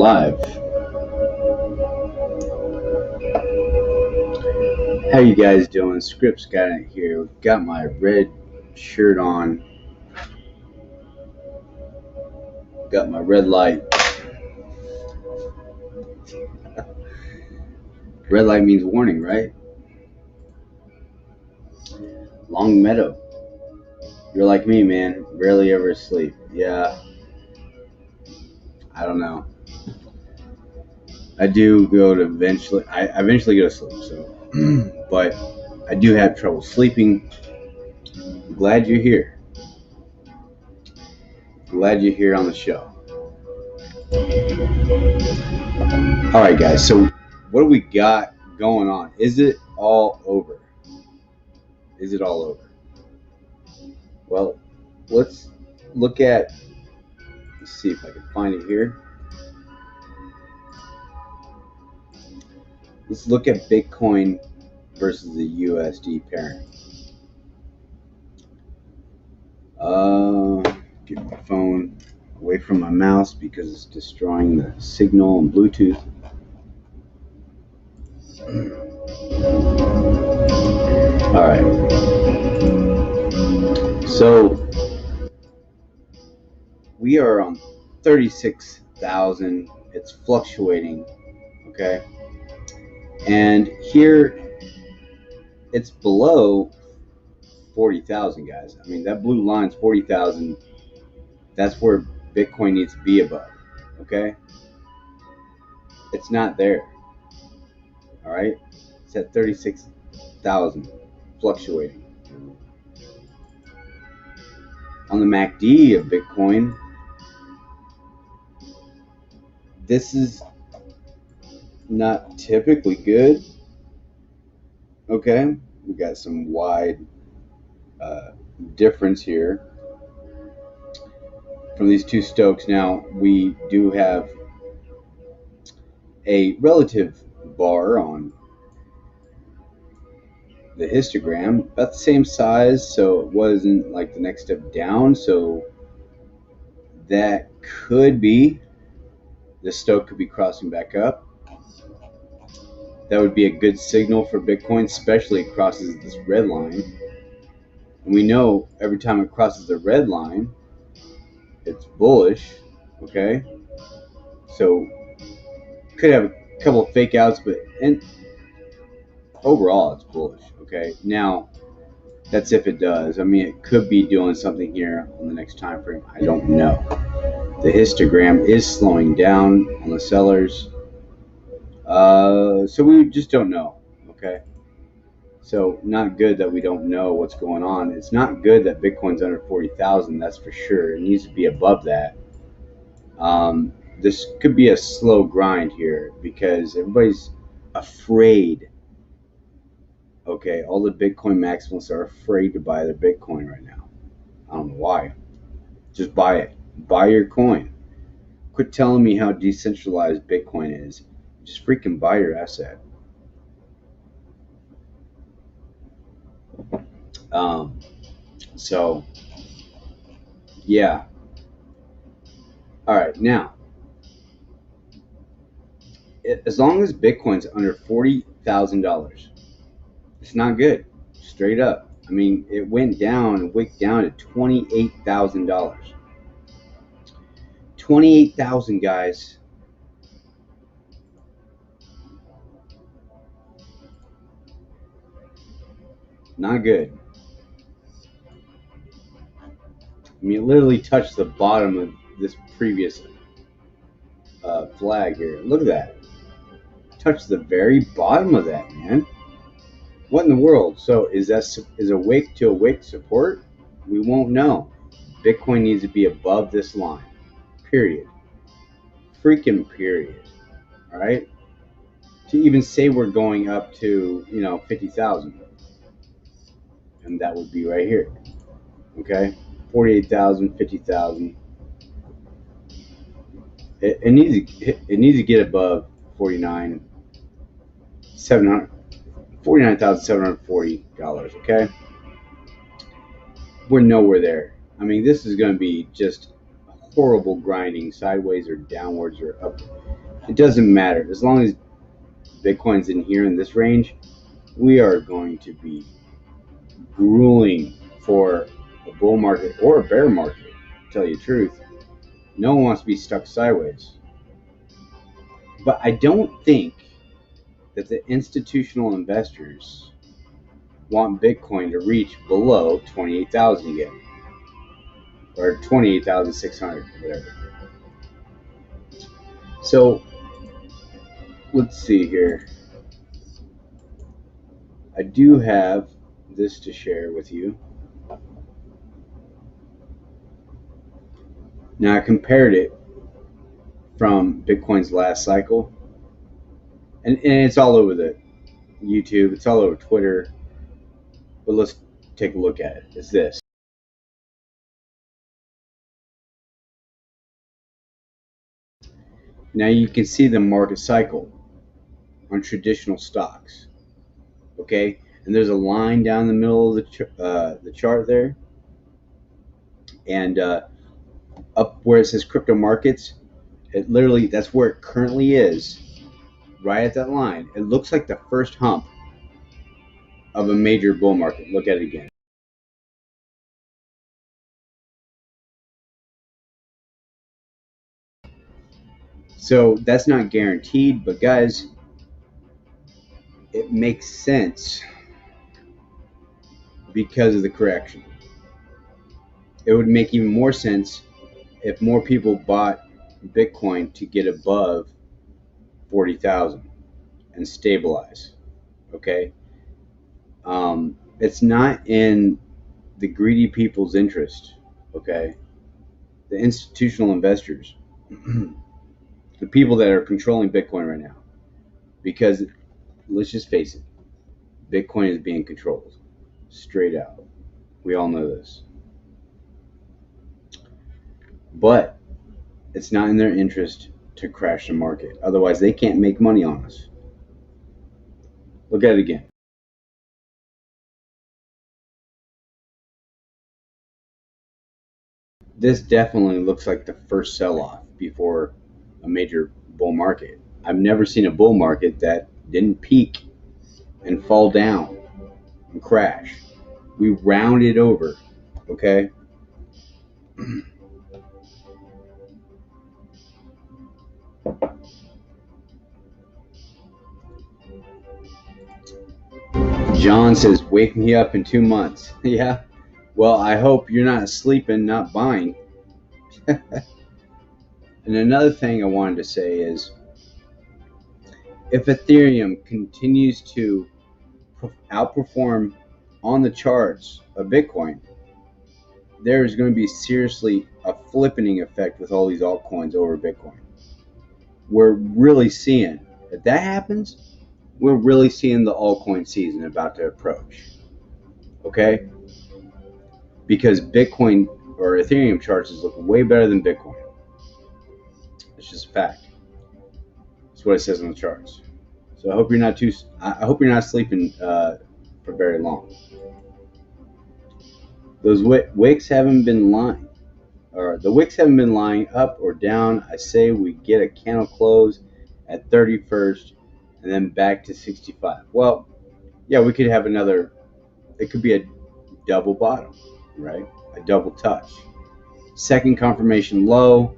live. How you guys doing? Scripts got it here. Got my red shirt on. Got my red light. Red light means warning, right? Long Meadow. You're like me, man. Rarely ever asleep. Yeah. I don't know. I do go to eventually. I eventually go to sleep. So, but I do have trouble sleeping. I'm glad you're here. Glad you're here on the show. All right, guys. So, what do we got going on? Is it all over? Is it all over? Well, let's look at. Let's see if I can find it here. Let's look at Bitcoin versus the USD parent. Get my phone away from my mouse because it's destroying the signal on Bluetooth. All right. So we are on 36,000. It's fluctuating. Okay. And here it's below 40,000, guys. I mean, that blue line's 40,000. That's where Bitcoin needs to be above. Okay? It's not there. All right? It's at 36,000, fluctuating. On the MACD of Bitcoin, this is not typically good. Okay? We got some wide difference here from these two Stokes. Now, we do have a relative bar on the histogram, about the same size, so it wasn't like the next step down. So that could be, the Stoke could be crossing back up. That would be a good signal for Bitcoin, especially it crosses this red line. And we know every time it crosses the red line, it's bullish, okay? So could have a couple of fake outs, but overall it's bullish, okay? Now, that's if it does. I mean, it could be doing something here on the next time frame. I don't know. The histogram is slowing down on the sellers. So we just don't know, okay? So not good that we don't know what's going on. It's not good that Bitcoin's under 40,000, that's for sure. It needs to be above that. This could be a slow grind here because everybody's afraid. Okay, all the Bitcoin maximalists are afraid to buy their Bitcoin right now. I don't know why. Just buy it. Buy your coin. Quit telling me how decentralized Bitcoin is. Just freaking buy your asset. So, yeah. All right, now, as long as Bitcoin's under $40,000, it's not good, straight up. I mean, it went down and wicked down to $28,000. 28,000, guys. Not good. I mean, it literally touched the bottom of this previous flag here. Look at that. Touched the very bottom of that, man. What in the world? So is a wick to a wick support? We won't know. Bitcoin needs to be above this line. Period. Freaking period. All right? To even say we're going up to, 50,000. And that would be right here. Okay? 48,000, 50,000. It needs to get above 49,740 dollars. Okay, we're nowhere there. I mean, this is going to be just horrible grinding, sideways or downwards or up. It doesn't matter. As long as Bitcoin's in here in this range, we are going to be grueling for a bull market or a bear market, to tell you the truth. No one wants to be stuck sideways. But I don't think that the institutional investors want Bitcoin to reach below 28,000 again, or 28,600, whatever. So let's see here. I do have this to share with you. Now I compared it from Bitcoin's last cycle, and it's all over the YouTube, it's all over Twitter, but let's take a look at it. It's this. Now you can see the market cycle on traditional stocks, okay? And there's a line down the middle of the chart there, and up where it says crypto markets, it literally, that's where it currently is, right at that line. It looks like the first hump of a major bull market. Look at it again. So that's not guaranteed, but guys, it makes sense because of the correction. It would make even more sense if more people bought Bitcoin to get above 40,000 and stabilize. Okay, it's not in the greedy people's interest. Okay, the institutional investors, the people that are controlling Bitcoin right now, because let's just face it, Bitcoin is being controlled straight out. We all know this, but it's not in their interest to crash the market. Otherwise, they can't make money on us. Look at it again. This definitely looks like the first sell-off before a major bull market. I've never seen a bull market that didn't peak and fall down and crash. We rounded over, okay? John says, wake me up in 2 months. Yeah, well, I hope you're not sleeping, not buying. And another thing I wanted to say is, if Ethereum continues to outperform on the charts of Bitcoin, there is going to be seriously a flippening effect with all these altcoins over Bitcoin. We're really seeing, if that happens, we're really seeing the altcoin season about to approach. Okay? Because Bitcoin or Ethereum charts is looking way better than Bitcoin. It's just a fact. That's what it says on the charts. So I hope you're not sleeping for very long. Those wicks haven't been lying, or the wicks haven't been lying up or down. I say we get a candle close at 31st and then back to 65. Well, yeah, we could have another. It could be a double bottom, right? A double touch. Second confirmation low,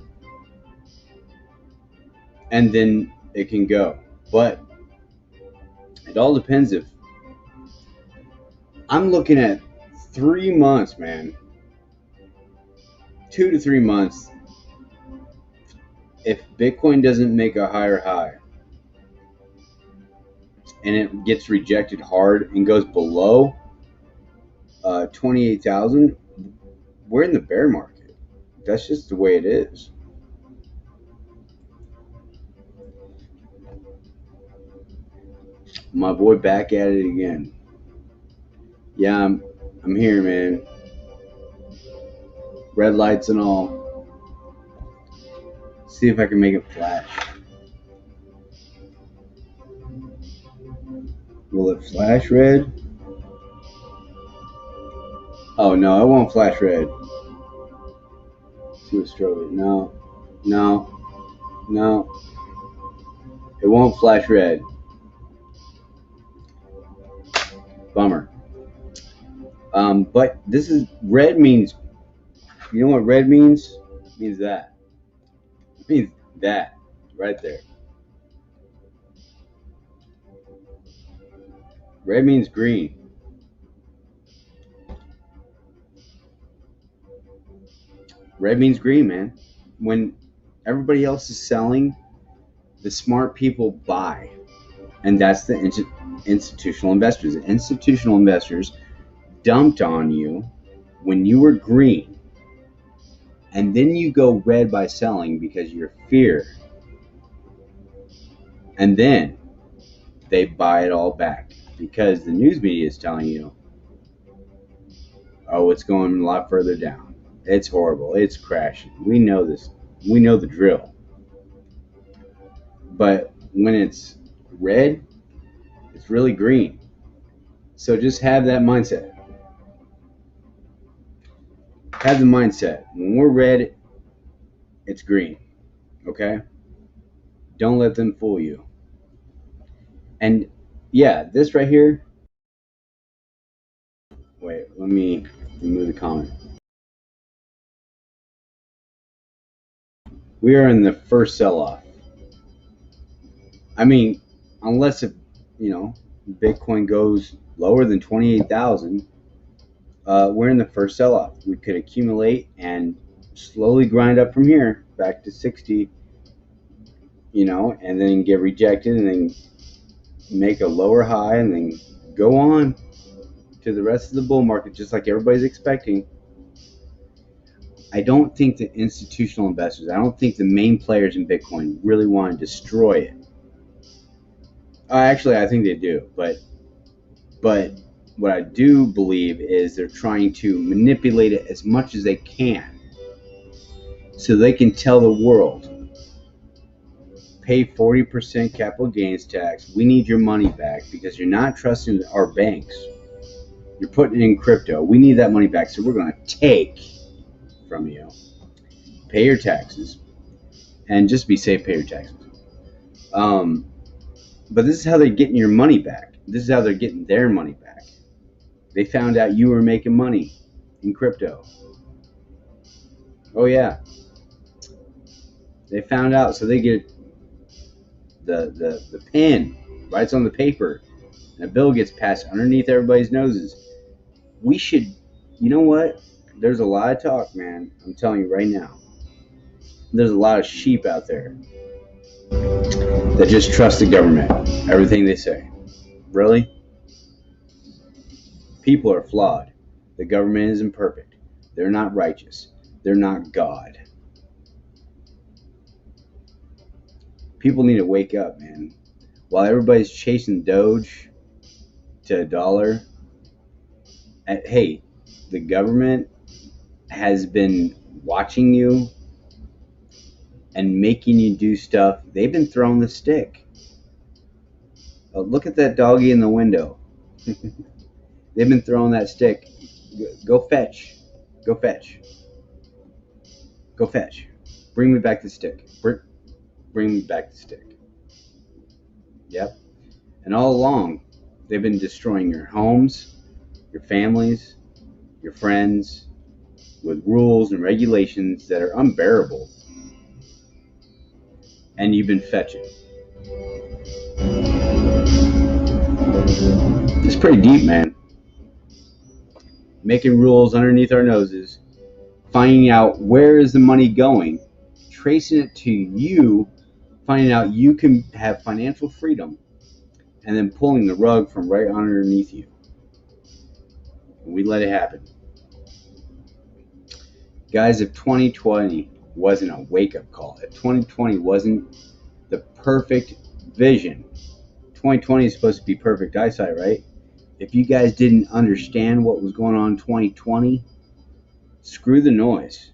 and then it can go. But it all depends. If I'm looking at 3 months, man, 2 to 3 months, if Bitcoin doesn't make a higher high and it gets rejected hard and goes below 28,000, we're in the bear market. That's just the way it is. My boy back at it again. Yeah, I'm here, man. Red lights and all. See if I can make it flash. Will it flash red? Oh no, it won't flash red. See what strobe. No, no, no. It won't flash red. Bummer. But this is red means. You know what red means? It means that. It means that right there. Red means green. Red means green, man. When everybody else is selling, the smart people buy. And that's the institutional investors. The institutional investors dumped on you when you were green. And then you go red by selling because you're fear. And then they buy it all back because the news media is telling you, oh, it's going a lot further down. It's horrible. It's crashing. We know this. We know the drill. But when it's red, it's really green. So just have that mindset. Have the mindset. When we're red, it's green. Okay? Don't let them fool you. And yeah, this right here. Wait, let me remove the comment. We are in the first sell-off. I mean, unless if Bitcoin goes lower than 28,000, we're in the first sell-off. We could accumulate and slowly grind up from here back to 60, and then get rejected and then make a lower high and then go on to the rest of the bull market just like everybody's expecting. I don't think the institutional investors, I don't think the main players in Bitcoin really want to destroy it. Actually, I think they do, but what I do believe is they're trying to manipulate it as much as they can so they can tell the world, pay 40% capital gains tax. We need your money back because you're not trusting our banks. You're putting it in crypto. We need that money back, so we're going to take from you. Pay your taxes. And just be safe, pay your taxes. But this is how they're getting your money back. This is how they're getting their money back. They found out you were making money in crypto. Oh, yeah. They found out, so they get the pen, writes on the paper, and a bill gets passed underneath everybody's noses. We should, you know what? There's a lot of talk, man. I'm telling you right now. There's a lot of sheep out there that just trust the government, everything they say. Really? People are flawed. The government isn't perfect. They're not righteous. They're not God. People need to wake up, man. While everybody's chasing Doge to $1, hey, the government has been watching you and making you do stuff. They've been throwing the stick. Oh, look at that doggy in the window. They've been throwing that stick. Go fetch. Go fetch. Go fetch. Bring me back the stick. Bring me back the stick. Yep. And all along, they've been destroying your homes, your families, your friends, with rules and regulations that are unbearable. And you've been fetching. It's pretty deep, man. Making rules underneath our noses, finding out where is the money going, tracing it to you, finding out you can have financial freedom, and then pulling the rug from right underneath you. And we let it happen. Guys, if 2020 wasn't a wake-up call, if 2020 wasn't the perfect vision, 2020 is supposed to be perfect eyesight, right? If you guys didn't understand what was going on in 2020, screw the noise,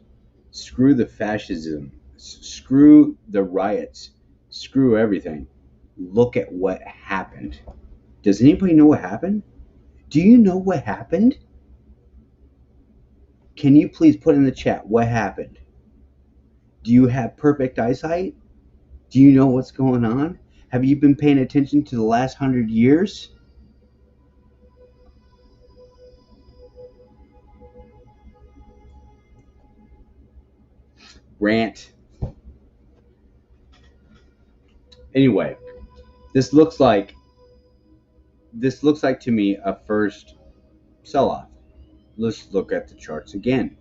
screw the fascism, screw the riots, screw everything. Look at what happened. Does anybody know what happened? Do you know what happened? Can you please put in the chat what happened? Do you have perfect eyesight? Do you know what's going on? Have you been paying attention to the last 100 years? Rant. Anyway, this looks like to me a first sell-off. Let's look at the charts again.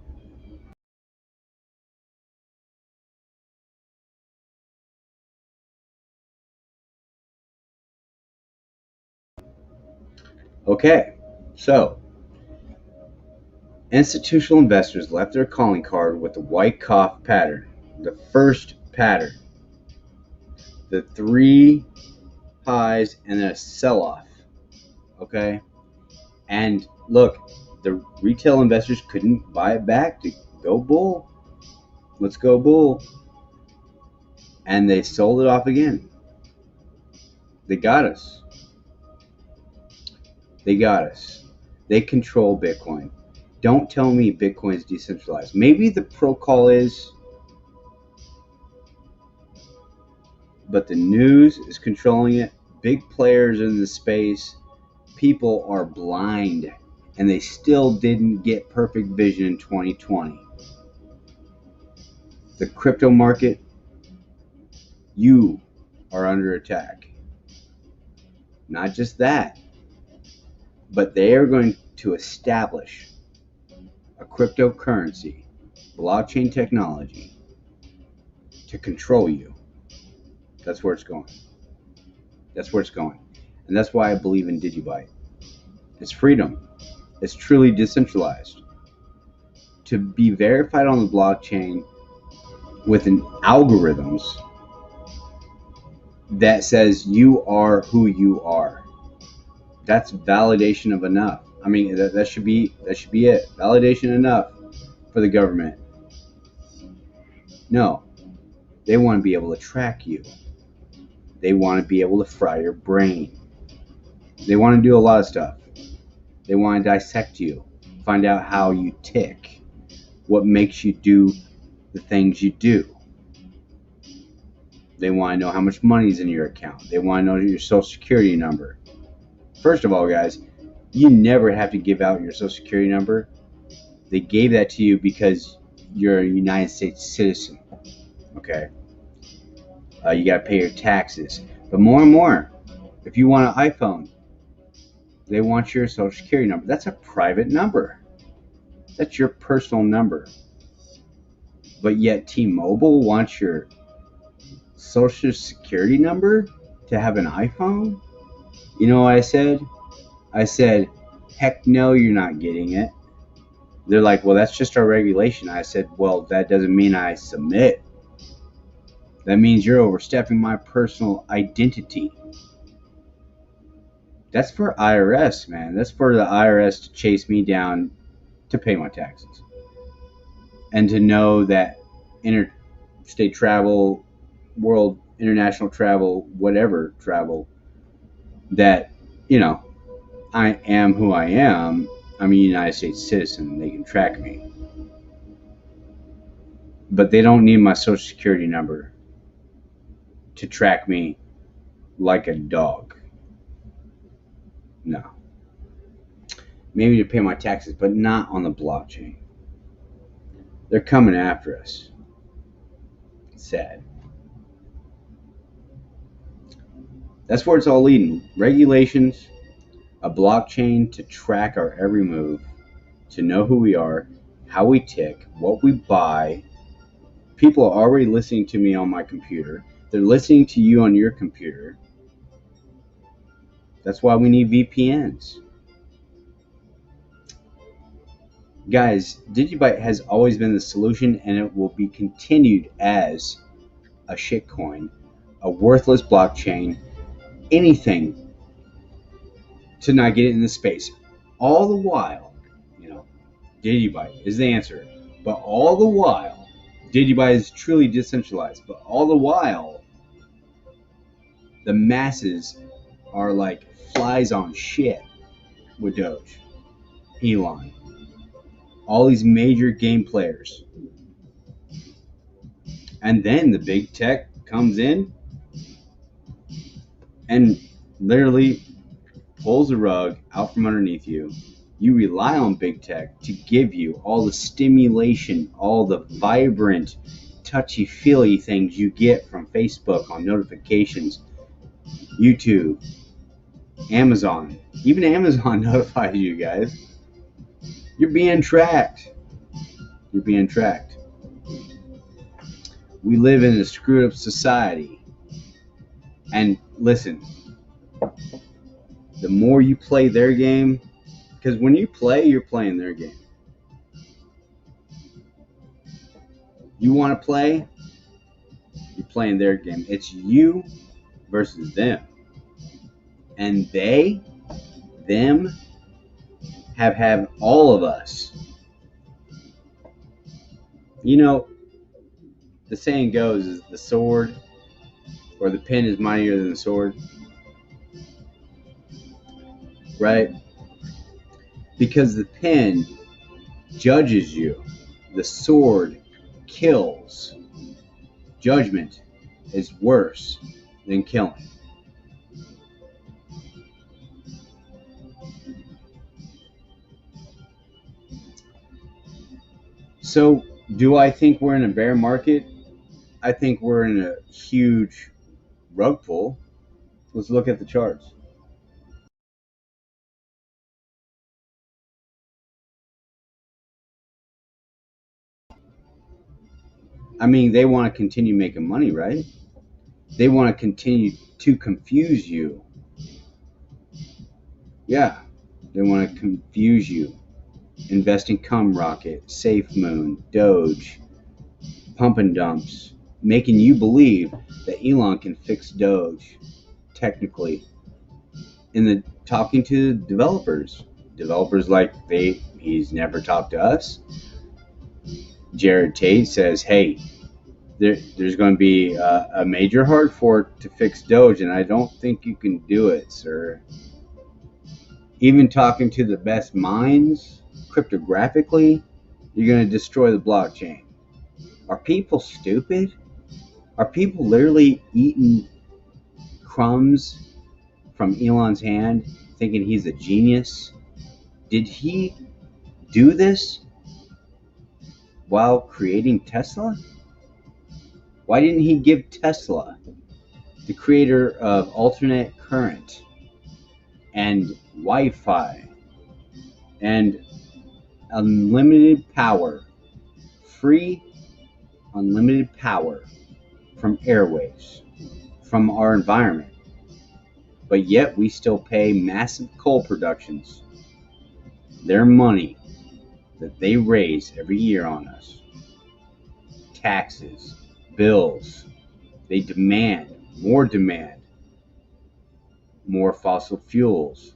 Okay, so institutional investors left their calling card with the white cough pattern, the first pattern, the three highs and then a sell-off. Okay, and look, the retail investors couldn't buy it back to go bull. Let's go bull. And they sold it off again. They got us. They got us. They control Bitcoin. Don't tell me Bitcoin is decentralized. Maybe the protocol is, but the news is controlling it. Big players in the space. People are blind, and they still didn't get perfect vision in 2020. The crypto market, you are under attack. Not just that, but they are going to establish a cryptocurrency, blockchain technology to control you. That's where it's going. That's where it's going. And that's why I believe in DigiByte. It's freedom. It's truly decentralized. To be verified on the blockchain with an algorithms that says you are who you are. That's validation of enough. I mean, that should be it. Validation enough for the government. No, they want to be able to track you. They want to be able to fry your brain. They want to do a lot of stuff. They want to dissect you, find out how you tick, what makes you do the things you do. They want to know how much money is in your account. They want to know your social security number. First of all, guys, you never have to give out your social security number. They gave that to you because you're a United States citizen. Okay? You got to pay your taxes. But more and more, if you want an iPhone, they want your social security number. That's a private number. That's your personal number. But yet T-Mobile wants your social security number to have an iPhone? You know what I said? I said, heck no, you're not getting it. They're like, well, that's just our regulation. I said, well, that doesn't mean I submit. That means you're overstepping my personal identity. That's for IRS, man. That's for the IRS to chase me down to pay my taxes. And to know that interstate travel, world, international travel, whatever travel, that, you know, I am who I am. I'm a United States citizen. They can track me. But they don't need my social security number to track me like a dog. No. Maybe to pay my taxes, but not on the blockchain. They're coming after us. It's sad. That's where it's all leading. Regulations, a blockchain to track our every move, to know who we are, how we tick, what we buy. People are already listening to me on my computer. They're listening to you on your computer. That's why we need VPNs. Guys, DigiByte has always been the solution, and it will be continued as a shitcoin, a worthless blockchain, anything to not get it in the space. All the while, you know, DigiByte is the answer. But all the while, DigiByte is truly decentralized. But all the while, the masses are like flies on shit with Doge, Elon, all these major game players. And then the big tech comes in and literally pulls the rug out from underneath you. You rely on big tech to give you all the stimulation, all the vibrant, touchy-feely things you get from Facebook on notifications, YouTube, Amazon. Even Amazon notifies you guys. You're being tracked. You're being tracked. We live in a screwed up society. And listen, the more you play their game, because when you play, you're playing their game. You want to play, you're playing their game. It's you versus them. And them, have had all of us. You know, the saying goes is the sword or the pen is mightier than the sword. Right? Because the pen judges you. The sword kills. Judgment is worse than killing. So, do I think we're in a bear market? I think we're in a huge rug pull. Let's look at the charts. I mean, they want to continue making money, right? They want to continue to confuse you. Yeah, they want to confuse you. Investing cum rocket, safe moon, Doge, pump and dumps, making you believe that Elon can fix Doge technically. In the talking to developers like he's never talked to us. Jared Tate says, hey, there's going to be a major hard fork to fix Doge, and I don't think you can do it, sir. Even talking to the best minds cryptographically, you're going to destroy the blockchain. Are people stupid? Are people literally eating crumbs from Elon's hand, thinking he's a genius? Did he do this while creating Tesla? Why didn't he give Tesla, the creator of alternate current and Wi-Fi and unlimited power, free unlimited power from airwaves, from our environment, but yet we still pay massive coal productions their money that they raise every year on us, taxes, bills. They demand, more fossil fuels,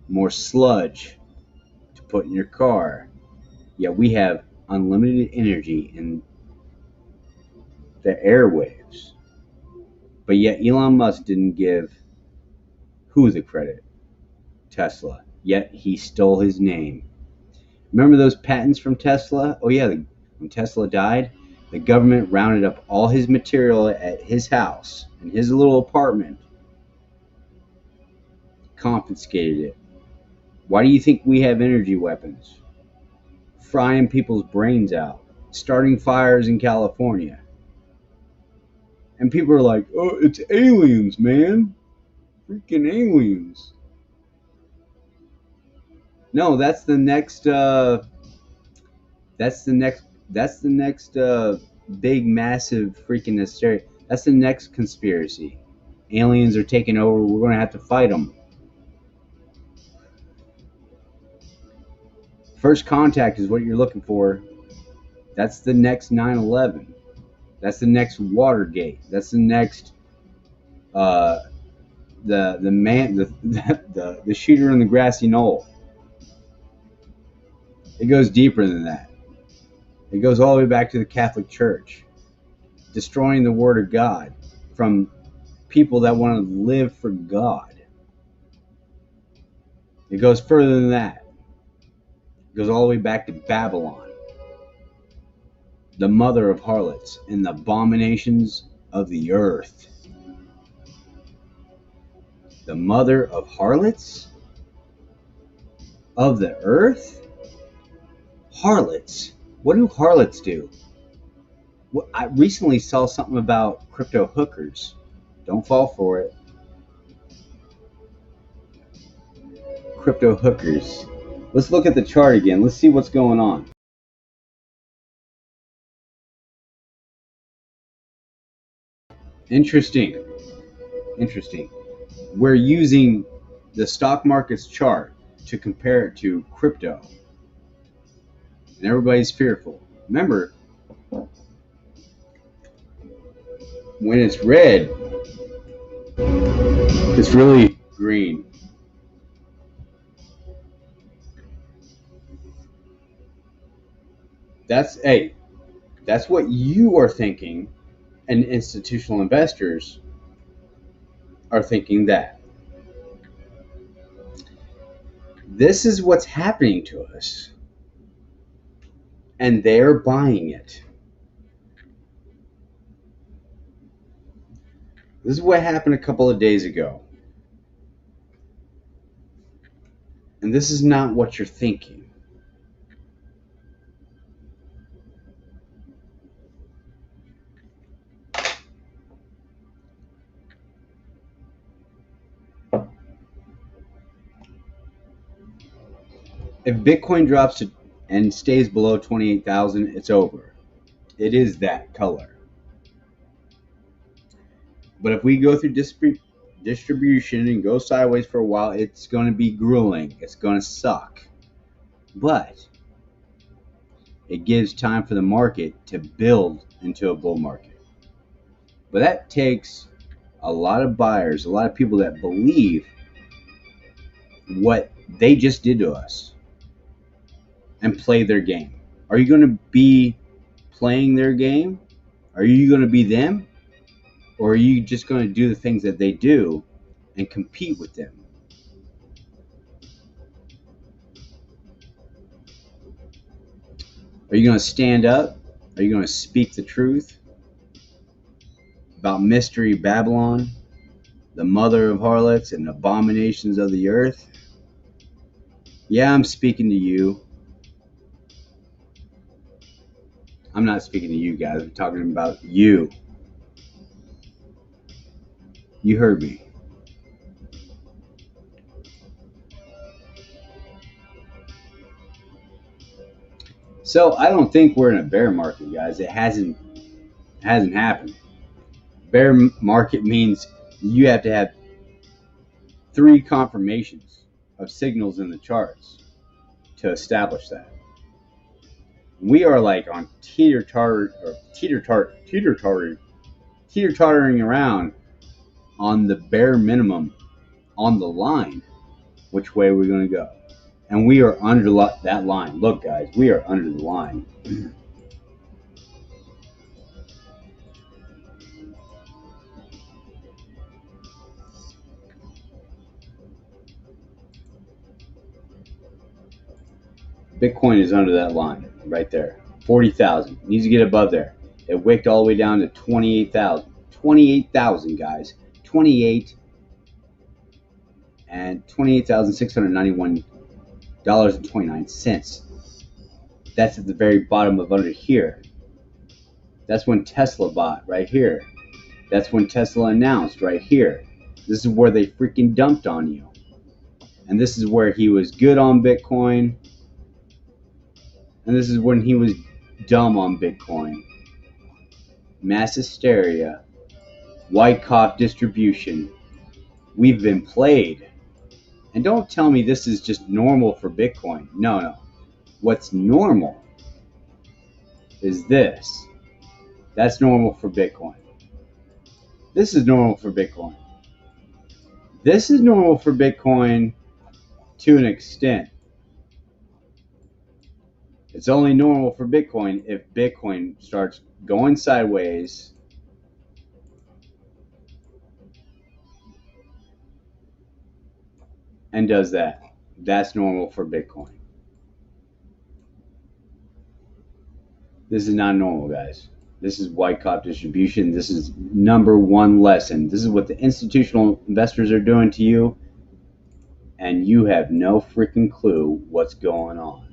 more sludge to put in your car. Yet we have unlimited energy in the airwaves. But yet Elon Musk didn't give who the credit? Tesla. Yet he stole his name. Remember those patents from Tesla? Oh yeah, when Tesla died, the government rounded up all his material at his house, in his little apartment, confiscated it. Why do you think we have energy weapons? Frying people's brains out, starting fires in California. And people are like, oh, it's aliens, man. Freaking aliens. No, that's the next big massive freaking hysteria. That's the next conspiracy. Aliens are taking over. We're going to have to fight them. First contact is what you're looking for. That's the next 9/11. That's the next Watergate. That's the next the man the shooter in the grassy knoll. It goes deeper than that. It goes all the way back to the Catholic Church, destroying the Word of God from people that want to live for God. It goes further than that. It goes all the way back to Babylon. the mother of harlots and the abominations of the earth. The mother of harlots? Of the earth? Harlots? What do harlots do? Well, I recently saw something about crypto hookers. Don't fall for it. Crypto hookers. Let's look at the chart again. Let's see what's going on. Interesting. Interesting. We're using the stock market's chart to compare it to crypto. And everybody's fearful. Remember, when it's red, it's really green. That's what you are thinking, and institutional investors are thinking that. This is what's happening to us, and they're buying it. This is what happened a couple of days ago. And this is not what you're thinking. If Bitcoin drops to, and stays below 28,000, it's over. It is that color. But if we go through distribution and go sideways for a while, it's going to be grueling. It's going to suck. But it gives time for the market to build into a bull market. But that takes a lot of buyers, a lot of people that believe what they just did to us and play their game. Are you going to be playing their game? Are you going to be them? Or are you just going to do the things that they do and compete with them? Are you going to stand up? Are you going to speak the truth about Mystery Babylon, the mother of harlots and abominations of the earth? Yeah, I'm speaking to you. I'm not speaking to you guys. I'm talking about you. You heard me. So I don't think we're in a bear market, guys. It hasn't happened. Bear market means you have to have 3 confirmations of signals in the charts to establish that. We are like on teeter-tottering around on the bare minimum on the line, which way we're going to go. And we are under that line. Look, guys, we are under the line. Bitcoin is under that line right there. 40,000. Needs to get above there. It wicked all the way down to 28,000. 28,000, guys. 28 and $28,691.29. That's at the very bottom of under here. That's when Tesla bought right here. That's when Tesla announced right here. This is where they freaking dumped on you. And this is where he was good on Bitcoin. And this is when he was dumb on Bitcoin. Mass hysteria. Wyckoff distribution. We've been played. And don't tell me this is just normal for Bitcoin. No. What's normal is this. That's normal for Bitcoin. This is normal for Bitcoin. This is normal for Bitcoin to an extent. It's only normal for Bitcoin if Bitcoin starts going sideways and does that. That's normal for Bitcoin. This is not normal, guys. This is white cop distribution. This is number one lesson. This is what the institutional investors are doing to you, and you have no freaking clue what's going on.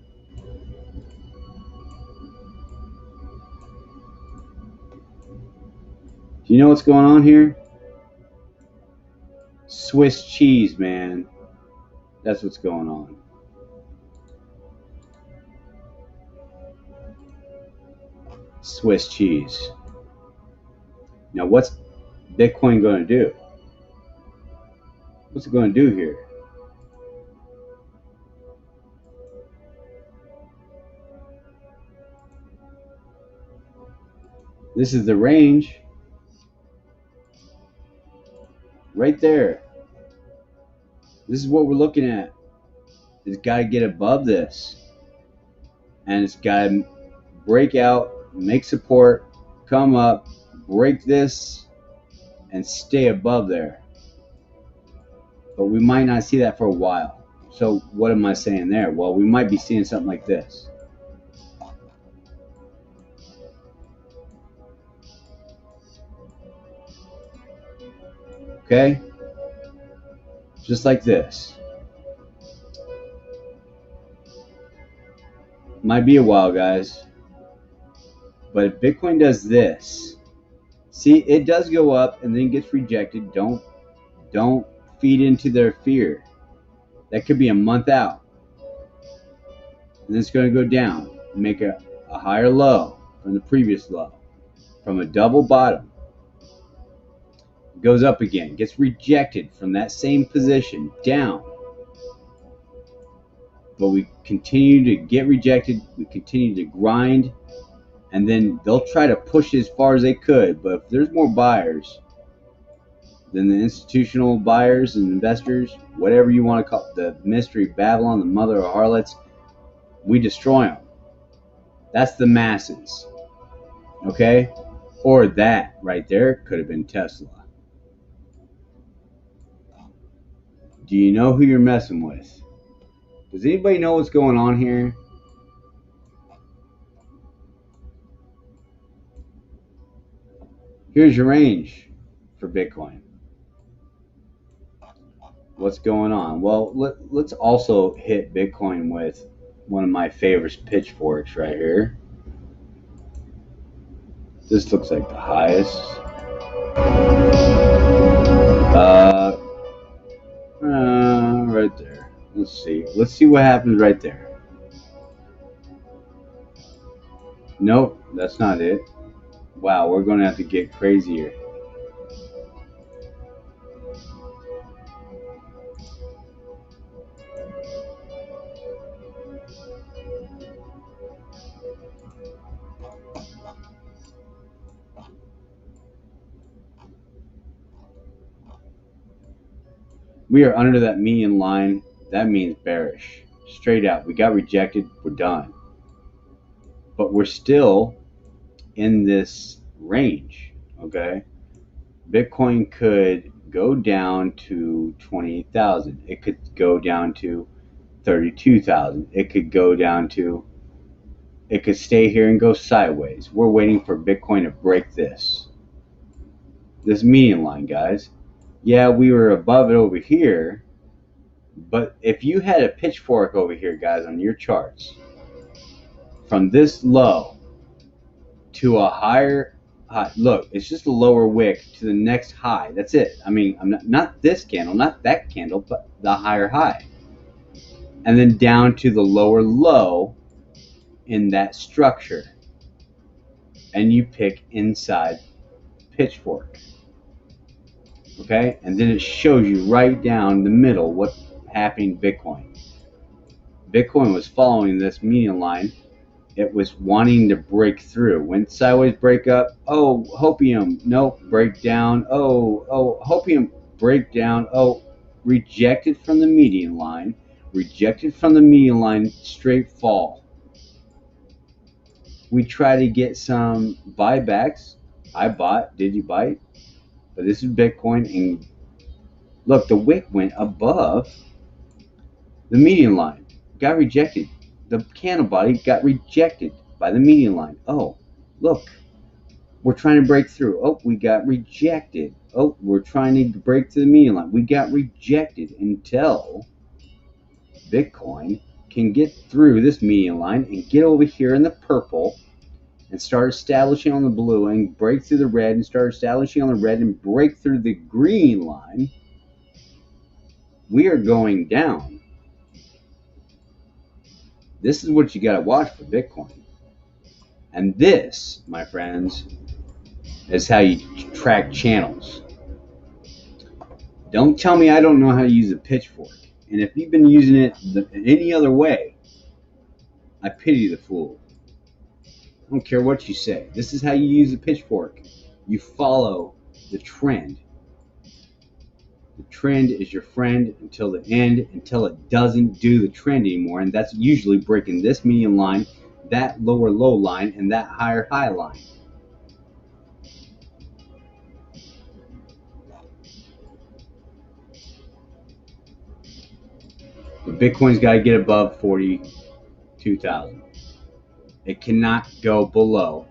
Do you know what's going on here? Swiss cheese, man. That's what's going on. Swiss cheese. Now, what's Bitcoin going to do? What's it going to do here? This is the range. Right there. This is what we're looking at. It's got to get above this. And it's got to break out, make support, come up, break this, and stay above there. But we might not see that for a while. So what am I saying there? Well, we might be seeing something like this. Okay? Just like this. Might be a while, guys. But if Bitcoin does this, see, it does go up and then gets rejected. Don't feed into their fear. That could be a month out. And it's going to go down, make a higher low from the previous low, from a double bottom. Goes up again, gets rejected from that same position, down. But we continue to get rejected, we continue to grind, and then they'll try to push as far as they could. But if there's more buyers than the institutional buyers and investors, whatever you want to call it, the mystery Babylon, the mother of harlots, we destroy them. That's the masses. Okay? Or that right there could have been Tesla. Do you know who you're messing with? Does anybody know what's going on here? Here's your range for Bitcoin. What's going on? Well, let's also hit Bitcoin with one of my favorite pitchforks right here. This looks like the highest. Right there. Let's see. Let's see what happens right there. Nope, that's not it. Wow, we're going to have to get crazier. We are under that median line. That means bearish. Straight out. We got rejected. We're done. But we're still in this range. Okay? Bitcoin could go down to 28,000. It could go down to 32,000. It could go down to, it could stay here and go sideways. We're waiting for Bitcoin to break this median line, guys. Yeah, we were above it over here, but if you had a pitchfork over here, guys, on your charts, from this low to a higher high, look, it's just a lower wick to the next high. That's it. I mean, I'm not this candle, not that candle, but the higher high. And then down to the lower low in that structure. And you pick inside pitchfork. Okay, and then it shows you right down the middle what happened to Bitcoin. Bitcoin was following this median line. It was wanting to break through. Went sideways, break up. Oh, hopium. Nope, break down. Oh, hopium, break down. Oh, rejected from the median line. Rejected from the median line, straight fall. We try to get some buybacks. I bought DigiByte. But this is Bitcoin, and look, the wick went above the median line, got rejected. The candle body got rejected by the median line. Oh, look, we're trying to break through. Oh, we got rejected. Oh, we're trying to break through the median line. We got rejected until Bitcoin can get through this median line and get over here in the purple and start establishing on the blue and break through the red and start establishing on the red and break through the green line. We are going down. This is what you got to watch for Bitcoin. And this, my friends, is how you track channels. Don't tell me I don't know how to use a pitchfork. And if you've been using it any other way, I pity the fool. I don't care what you say. This is how you use a pitchfork. You follow the trend. The trend is your friend until the end, until it doesn't do the trend anymore. And that's usually breaking this median line, that lower low line, and that higher high line. But Bitcoin's got to get above 42,000. It cannot go below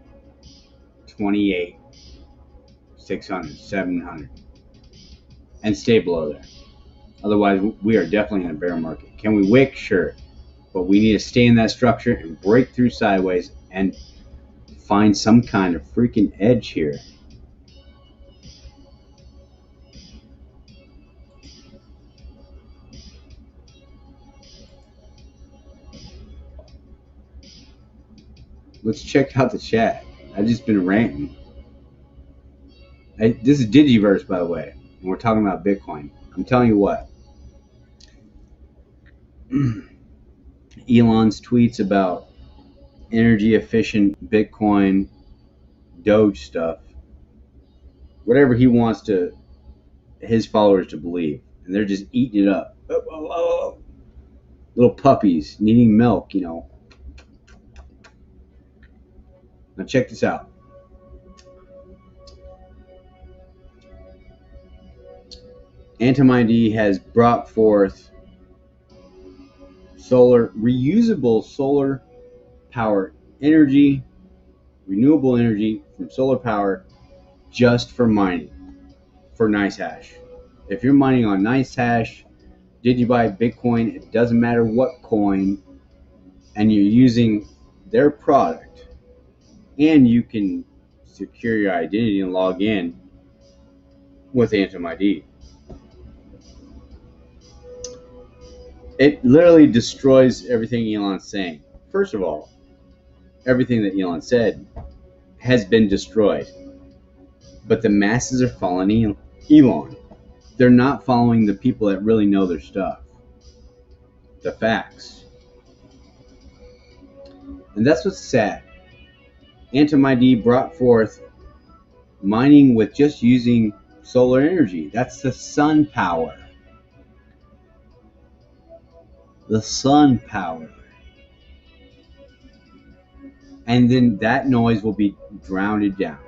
28,600, 700, and stay below there. Otherwise, we are definitely in a bear market. Can we wick? Sure. But we need to stay in that structure and break through sideways and find some kind of freaking edge here. Let's check out the chat. I've just been ranting. This is Digiverse, by the way, and we're talking about Bitcoin. I'm telling you what. Elon's tweets about energy efficient Bitcoin, Doge stuff, whatever he wants his followers to believe, and they're just eating it up. Little puppies needing milk, you know. Now check this out. Antimony has brought forth reusable solar power energy, renewable energy from solar power just for mining, for NiceHash. If you're mining on NiceHash, DigiByte, Bitcoin, it doesn't matter what coin, and you're using their product, and you can secure your identity and log in with Antim-ID. It literally destroys everything Elon's saying. First of all, everything that Elon said has been destroyed. But the masses are following Elon. They're not following the people that really know their stuff. The facts. And that's what's sad. Antim-ID brought forth mining with just using solar energy. That's the sun power. The sun power. And then that noise will be drowned down.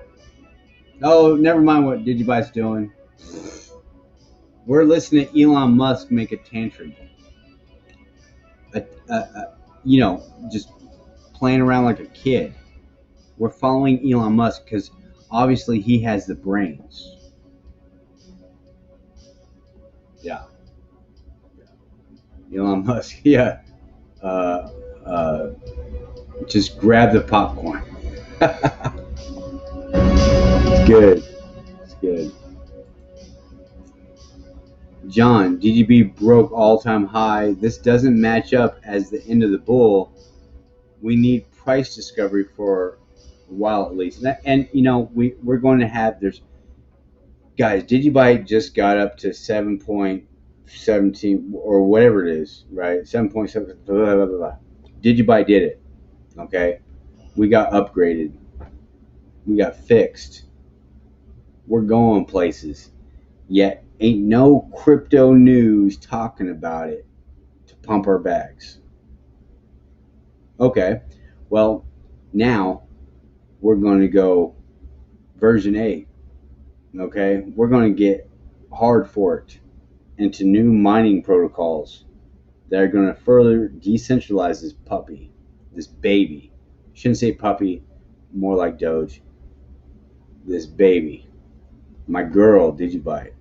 Oh, never mind what DigiByte's doing. We're listening to Elon Musk make a tantrum. Just playing around like a kid. We're following Elon Musk because obviously he has the brains. Yeah. Elon Musk, yeah. Just grab the popcorn. It's good. It's good. John, DGB broke all-time high. This doesn't match up as the end of the bull. We need price discovery for a while at least. And we're going to have, guys, DigiByte just got up to 7.17 or whatever it is, right? 7.7, blah, blah, blah, blah. DigiByte did it, okay? We got upgraded. We got fixed. We're going places. Yet ain't no crypto news talking about it to pump our bags. Okay, well, now we're going to go version 8. Okay, we're going to get hard forked into new mining protocols that are going to further decentralize this puppy, this baby. Shouldn't say puppy, more like Doge. This baby, my girl, DigiByte.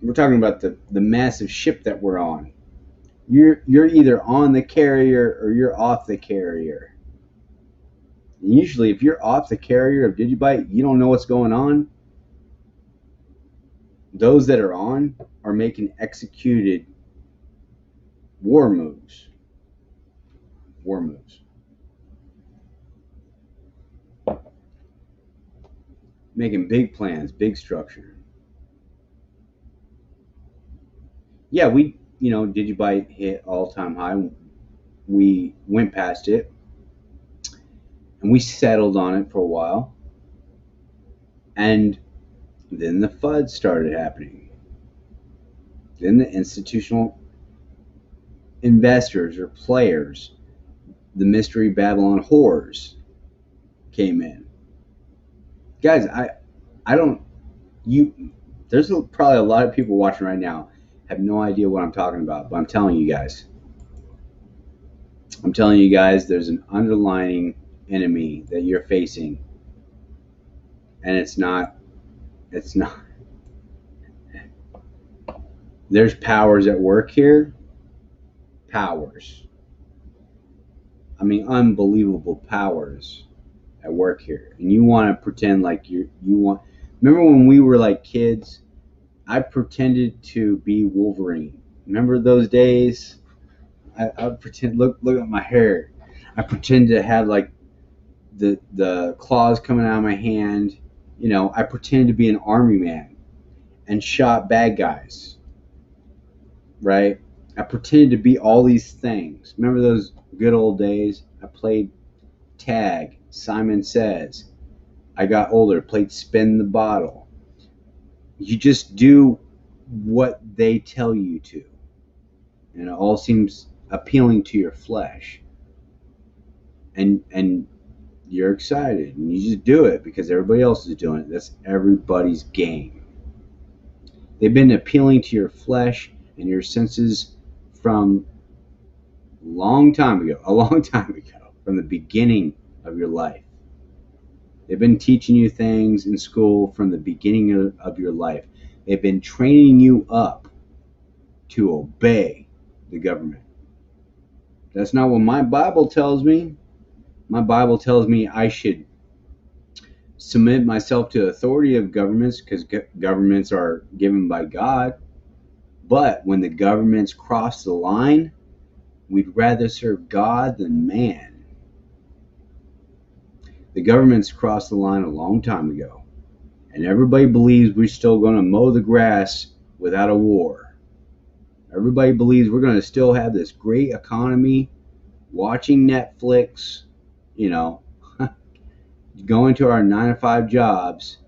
We're talking about the massive ship that we're on. You're either on the carrier or you're off the carrier. And usually, if you're off the carrier of DigiByte, you don't know what's going on. Those that are on are making executed war moves. War moves. Making big plans, big structure. Yeah, DigiByte hit all-time high. We went past it, and we settled on it for a while. And then the FUD started happening. Then the institutional investors or players, the mystery Babylon whores, came in. Guys, I don't, there's probably a lot of people watching right now have no idea what I'm talking about, but I'm telling you guys, there's an underlying enemy that you're facing, and it's not, there's powers at work here. Powers. I mean, unbelievable powers at work here. And you want to pretend like you want. Remember when we were like kids? I pretended to be Wolverine. Remember those days? I pretend. Look at my hair. I pretended to have like the claws coming out of my hand. I pretended to be an army man and shot bad guys. Right? I pretended to be all these things. Remember those good old days? I played tag. Simon Says. I got older. Played spin the bottle. You just do what they tell you to. And it all seems appealing to your flesh. And you're excited. And you just do it because everybody else is doing it. That's everybody's game. They've been appealing to your flesh and your senses from a long time ago, from the beginning of your life. They've been teaching you things in school from the beginning of your life. They've been training you up to obey the government. That's not what my Bible tells me. My Bible tells me I should submit myself to the authority of governments because governments are given by God. But when the governments cross the line, we'd rather serve God than man. The governments crossed the line a long time ago, and everybody believes we're still going to mow the grass without a war. Everybody believes we're going to still have this great economy, watching Netflix, going to our 9-to-5 jobs,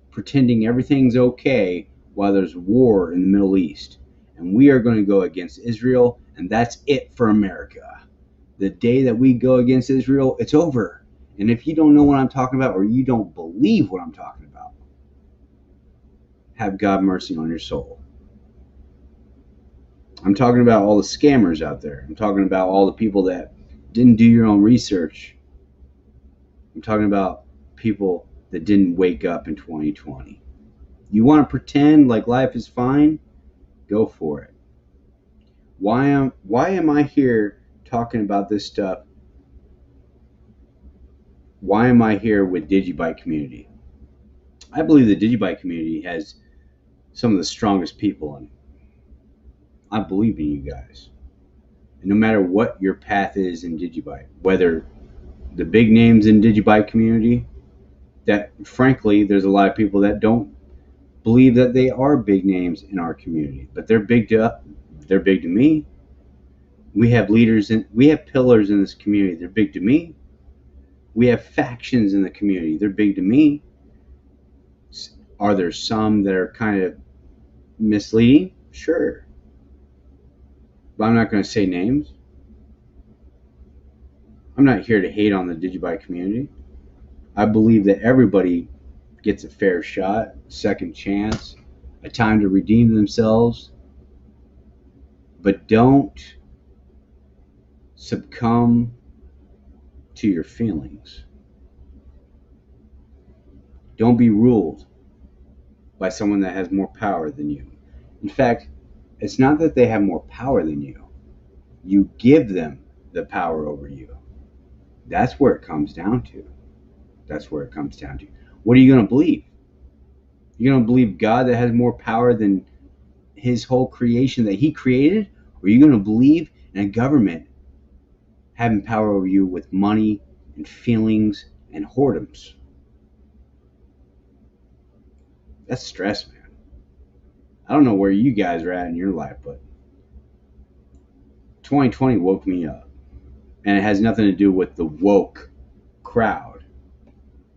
pretending everything's okay while there's war in the Middle East. And we are going to go against Israel, and that's it for America. The day that we go against Israel, it's over. And if you don't know what I'm talking about, or you don't believe what I'm talking about, have God mercy on your soul. I'm talking about all the scammers out there. I'm talking about all the people that didn't do your own research. I'm talking about people that didn't wake up in 2020. You want to pretend like life is fine? Go for it. Why am I here talking about this stuff? Why am I here with DigiByte community? I believe the DigiByte community has some of the strongest people in it. I believe in you guys. And no matter what your path is in DigiByte, whether the big names in DigiByte community, that frankly, there's a lot of people that don't believe that they are big names in our community, but they're big to me. We have we have pillars in this community. They're big to me. We have factions in the community. They're big to me. Are there some that are kind of misleading? Sure. But I'm not going to say names. I'm not here to hate on the DigiByte community. I believe that everybody gets a fair shot, second chance, a time to redeem themselves. But don't succumb to your feelings. Don't be ruled by someone that has more power than you. In fact, it's not that they have more power than you. You give them the power over you. That's where it comes down to. That's where it comes down to. What are you going to believe? You're going to believe God that has more power than his whole creation that he created? Or are you going to believe in a government having power over you with money and feelings and whoredoms? That's stress, man. I don't know where you guys are at in your life, but 2020 woke me up. And it has nothing to do with the woke crowd. It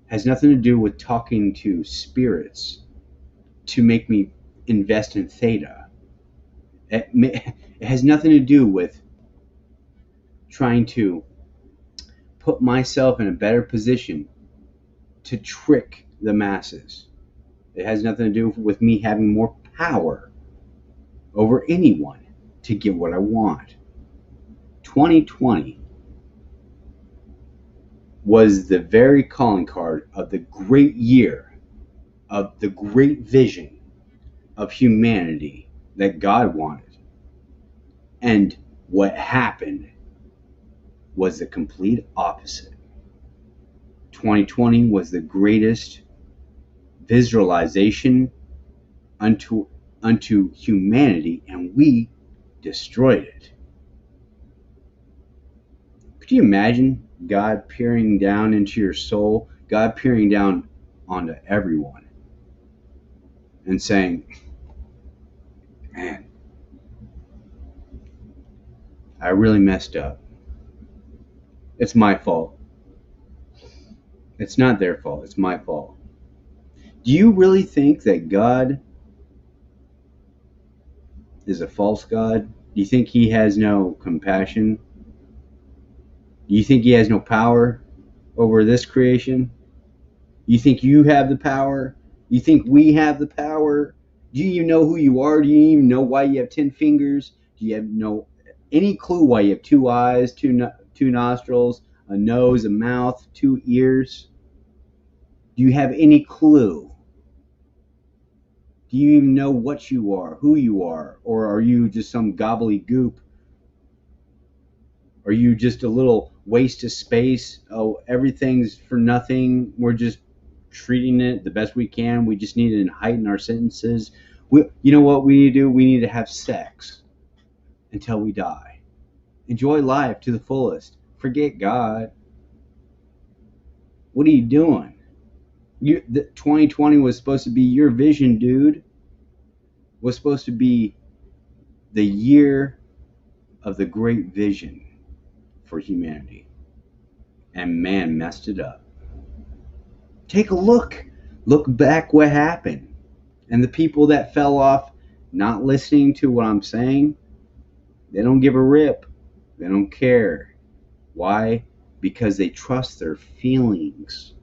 has nothing to do with talking to spirits to make me invest in theta. It has nothing to do with trying to put myself in a better position to trick the masses. It has nothing to do with me having more power over anyone to get what I want. 2020 was the very calling card of the great year, of the great vision of humanity that God wanted. And what happened was the complete opposite. 2020 was the greatest visualization unto humanity, and we destroyed it. Could you imagine God peering down into your soul, God peering down onto everyone and saying, man, I really messed up. It's my fault. It's not their fault. It's my fault. Do you really think that God is a false God? Do you think he has no compassion? Do you think he has no power over this creation? You think you have the power? You think we have the power? Do you even know who you are? Do you even know why you have 10 fingers? Do you have any clue why you have 2 eyes, two nostrils, a nose, a mouth, 2 ears? Do you have any clue? Do you even know what you are, who you are? Or are you just some gobbledygook? Are you just a little waste of space? Oh, everything's for nothing. We're just treating it the best we can. We just need to heighten our sentences. You know what we need to do? We need to have sex until we die. Enjoy life to the fullest. Forget God. What are you doing? 2020 was supposed to be your vision, dude. Was supposed to be the year of the great vision for humanity. And man messed it up. Take a look. Look back what happened. And the people that fell off not listening to what I'm saying, they don't give a rip. They don't care. Why? Because they trust their feelings.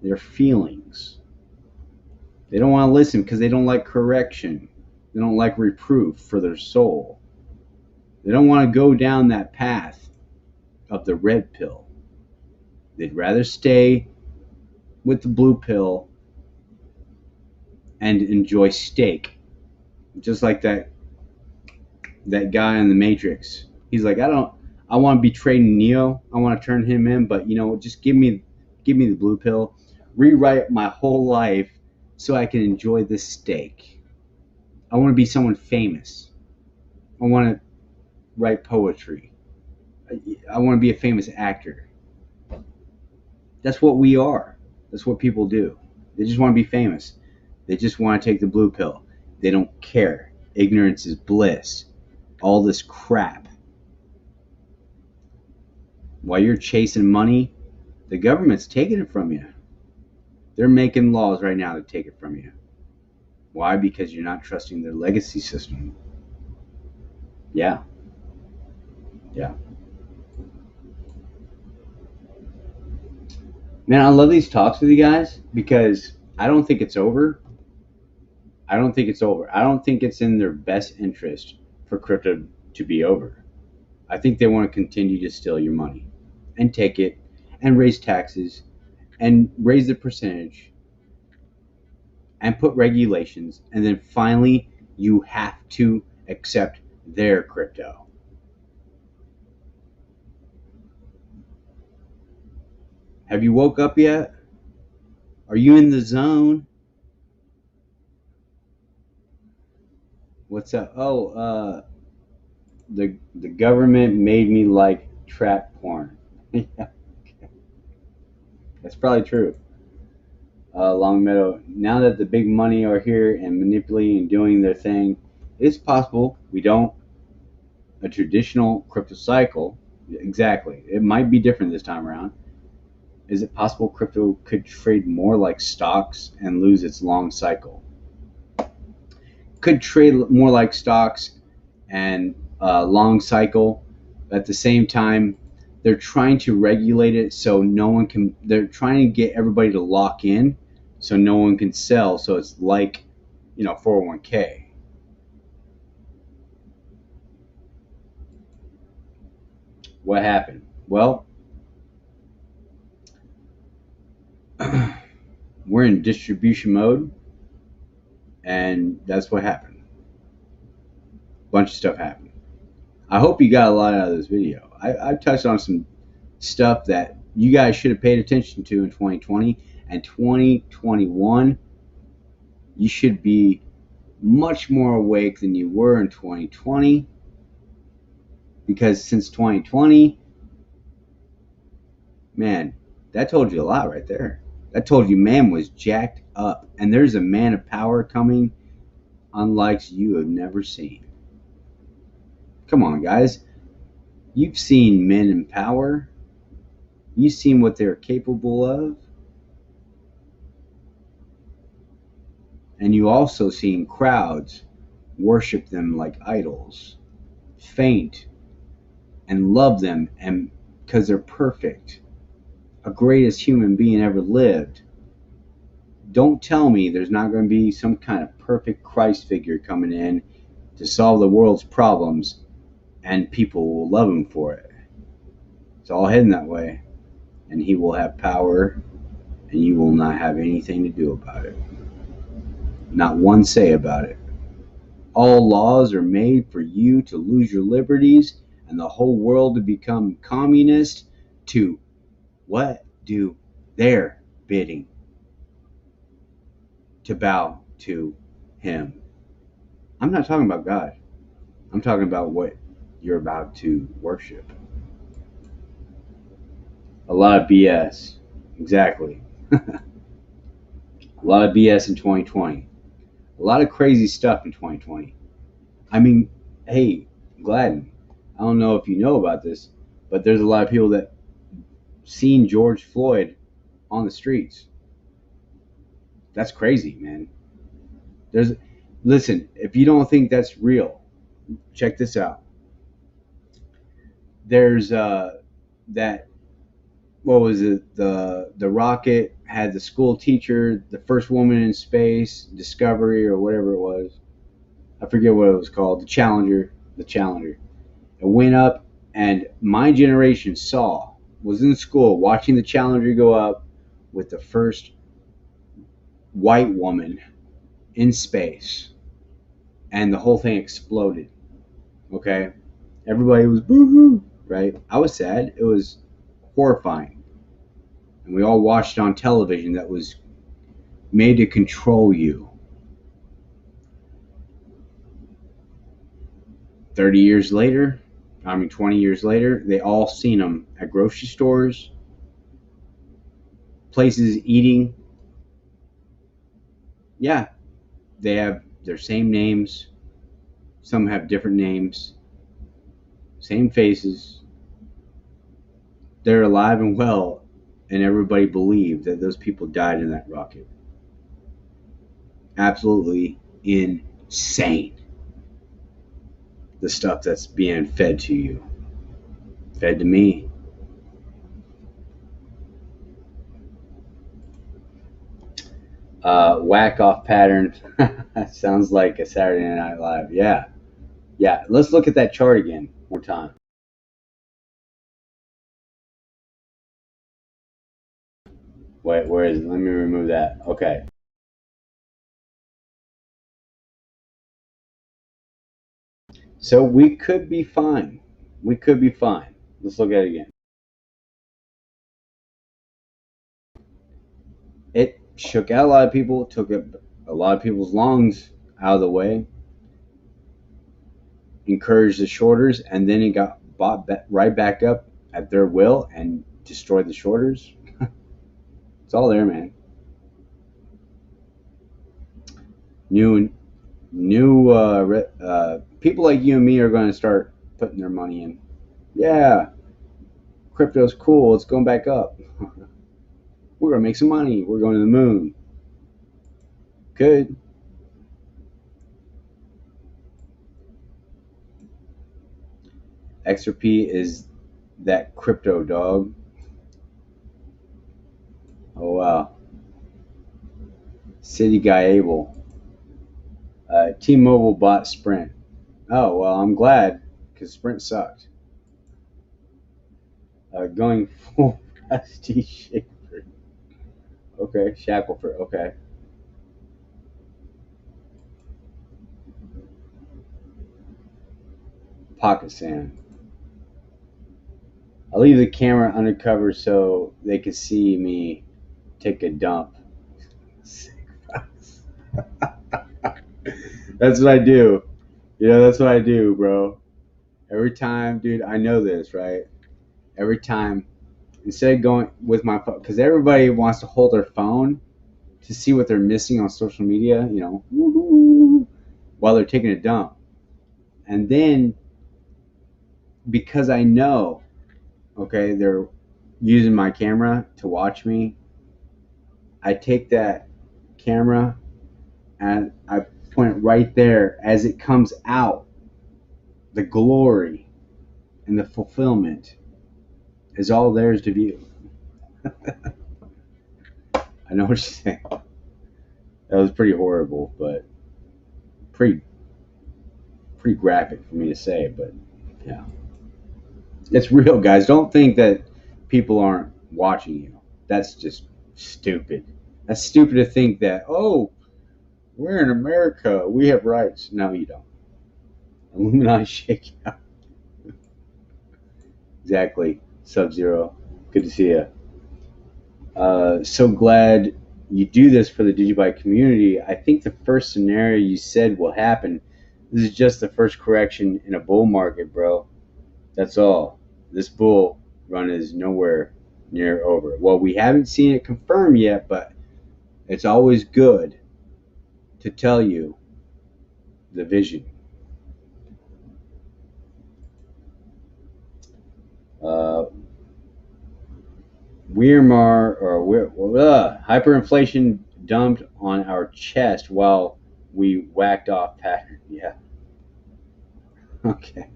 Their feelings. They don't want to listen because they don't like correction. They don't like reproof for their soul. They don't want to go down that path of the red pill. They'd rather stay with the blue pill and enjoy steak. Just like that guy in the Matrix. He's like, I want to betray Neo. I want to turn him in, but just give me the blue pill. Rewrite my whole life so I can enjoy this steak. I want to be someone famous. I want to write poetry. I want to be a famous actor. That's what we are. That's what people do. They just want to be famous. They just want to take the blue pill. They don't care. Ignorance is bliss. All this crap. While you're chasing money, the government's taking it from you. They're making laws right now to take it from you. Why? Because you're not trusting their legacy system. Yeah. Man, I love these talks with you guys because I don't think it's over. I don't think it's in their best interest for crypto to be over. I think they want to continue to steal your money. and take it and raise taxes and raise the percentage and put regulations, and then finally you have to accept their crypto. Have you woke up yet? Are you in the zone? What's up? Oh, the government made me like trap porn. Yeah, that's probably true. Long Meadow. Now that the big money are here and manipulating and doing their thing, it's possible we don't a traditional crypto cycle. Exactly. It might be different this time around. Is it possible crypto could trade more like stocks and lose its long cycle? Could trade more like stocks and long cycle. At the same time, they're trying to regulate it so no one can. They're trying to get everybody to lock in, so no one can sell. So it's like, 401k. What happened? Well, we're in distribution mode, and that's what happened. Bunch of stuff happened. I hope you got a lot out of this video. I've touched on some stuff that you guys should have paid attention to in 2020 and 2021. You should be much more awake than you were in 2020, because since 2020, man, that told you a lot right there. That told you man was jacked up, and there's a man of power coming unlike you have never seen. Come on, guys. You've seen men in power. You've seen what they're capable of. And you also seen crowds worship them like idols, faint, and love them, and because they're perfect, a greatest human being ever lived. Don't tell me there's not going to be some kind of perfect Christ figure coming in to solve the world's problems, and people will love him for it. It's all heading that way, and he will have power, and you will not have anything to do about it. Not one say about it. All laws are made for you to lose your liberties and the whole world to become communist, to what? Do their bidding, to bow to him. I'm not talking about God. I'm talking about what you're about to worship. A lot of BS. Exactly. A lot of BS in 2020. A lot of crazy stuff in 2020. I mean, hey, Gladden, I don't know if you know about this, but there's a lot of people that seen George Floyd on the streets. That's crazy, man. Listen, if you don't think that's real, check this out. There's that, what was it? The rocket had the school teacher, the first woman in space, Discovery or whatever it was. I forget what it was called. The Challenger. It went up, and my generation was in school watching the Challenger go up with the first white woman in space, and the whole thing exploded. Okay, everybody was boo-hoo, right? I was sad. It was horrifying, and we all watched on television that was made to control you. 20 years later, they all seen them at grocery stores, places eating. Yeah, they have their same names. Some have different names, same faces. They're alive and well, and everybody believed that those people died in that rocket. Absolutely insane. The stuff that's being fed to you, fed to me. Whack off pattern. Sounds like a Saturday Night Live. Yeah. Let's look at that chart again one more time. Wait, where is it? Let me remove that. Okay. So we could be fine. We could be fine. Let's look at it again. It shook out a lot of people, took a lot of people's lungs out of the way, encouraged the shorters, and then it got bought right back up at their will and destroyed the shorters. It's all there, man. New, new people like you and me are going to start putting their money in. Yeah, crypto's cool. It's going back up. We're going to make some money. We're going to the moon. Good. XRP is that crypto dog. Oh wow. City guy Abel. T-Mobile bought Sprint. Oh well, I'm glad because Sprint sucked. Going full Rusty Shaper. Okay, Shackelford. Okay. Pocket sand. I leave the camera undercover so they can see me take a dump. That's what I do. You know, that's what I do, bro. Every time, dude, I know this, right? Every time, instead of going with my phone, because everybody wants to hold their phone to see what they're missing on social media, you know, woo-hoo, while they're taking a dump. And then, because I know, okay, they're using my camera to watch me, I take that camera and I point it right there as it comes out. The glory and the fulfillment is all theirs to view. I know what you're saying. That was pretty horrible, but pretty pretty graphic for me to say. But yeah, it's real, guys. Don't think that people aren't watching you. That's just stupid. That's stupid to think that, oh, we're in America, we have rights. No, you don't. Illuminati shake out. Exactly. Sub Zero. Good to see you. So glad you do this for the DigiByte community. I think the first scenario you said will happen. This is just the first correction in a bull market, bro. That's all. This bull run is nowhere near over. Well, we haven't seen it confirmed yet, but it's always good to tell you the vision. Uh, hyperinflation dumped on our chest while we whacked off pattern. Yeah. Okay.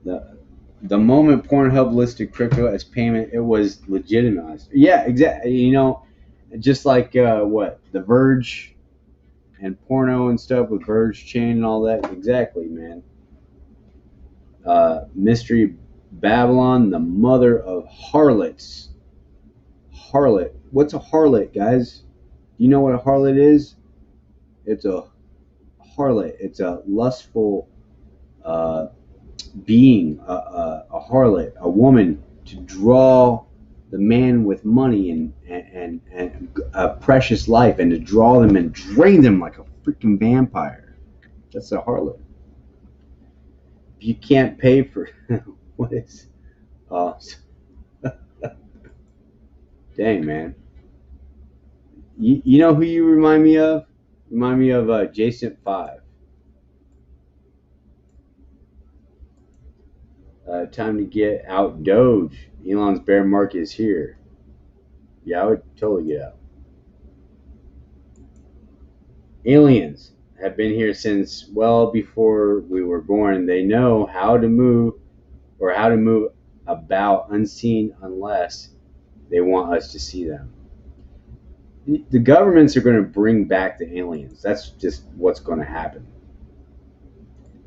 The moment Pornhub listed crypto as payment, it was legitimized. Yeah, exactly. You know, just like what the Verge and porno and stuff with Verge Chain and all that. Exactly, man. Mystery Babylon, the mother of harlots. Harlot. What's a harlot, guys? Do you know what a harlot is? It's a harlot. It's a lustful uh, being, a harlot, a woman to draw the man with money and a precious life, and to draw them and drain them like a freaking vampire. That's a harlot. If you can't pay for what is uh dang, man, you know who you remind me of? Remind me of Jason 5. Time to get out Doge. Elon's bear market is here. Yeah, I would totally get out. Aliens have been here since well before we were born. They know how to move, or how to move about unseen, unless they want us to see them. The governments are going to bring back the aliens. That's just what's going to happen.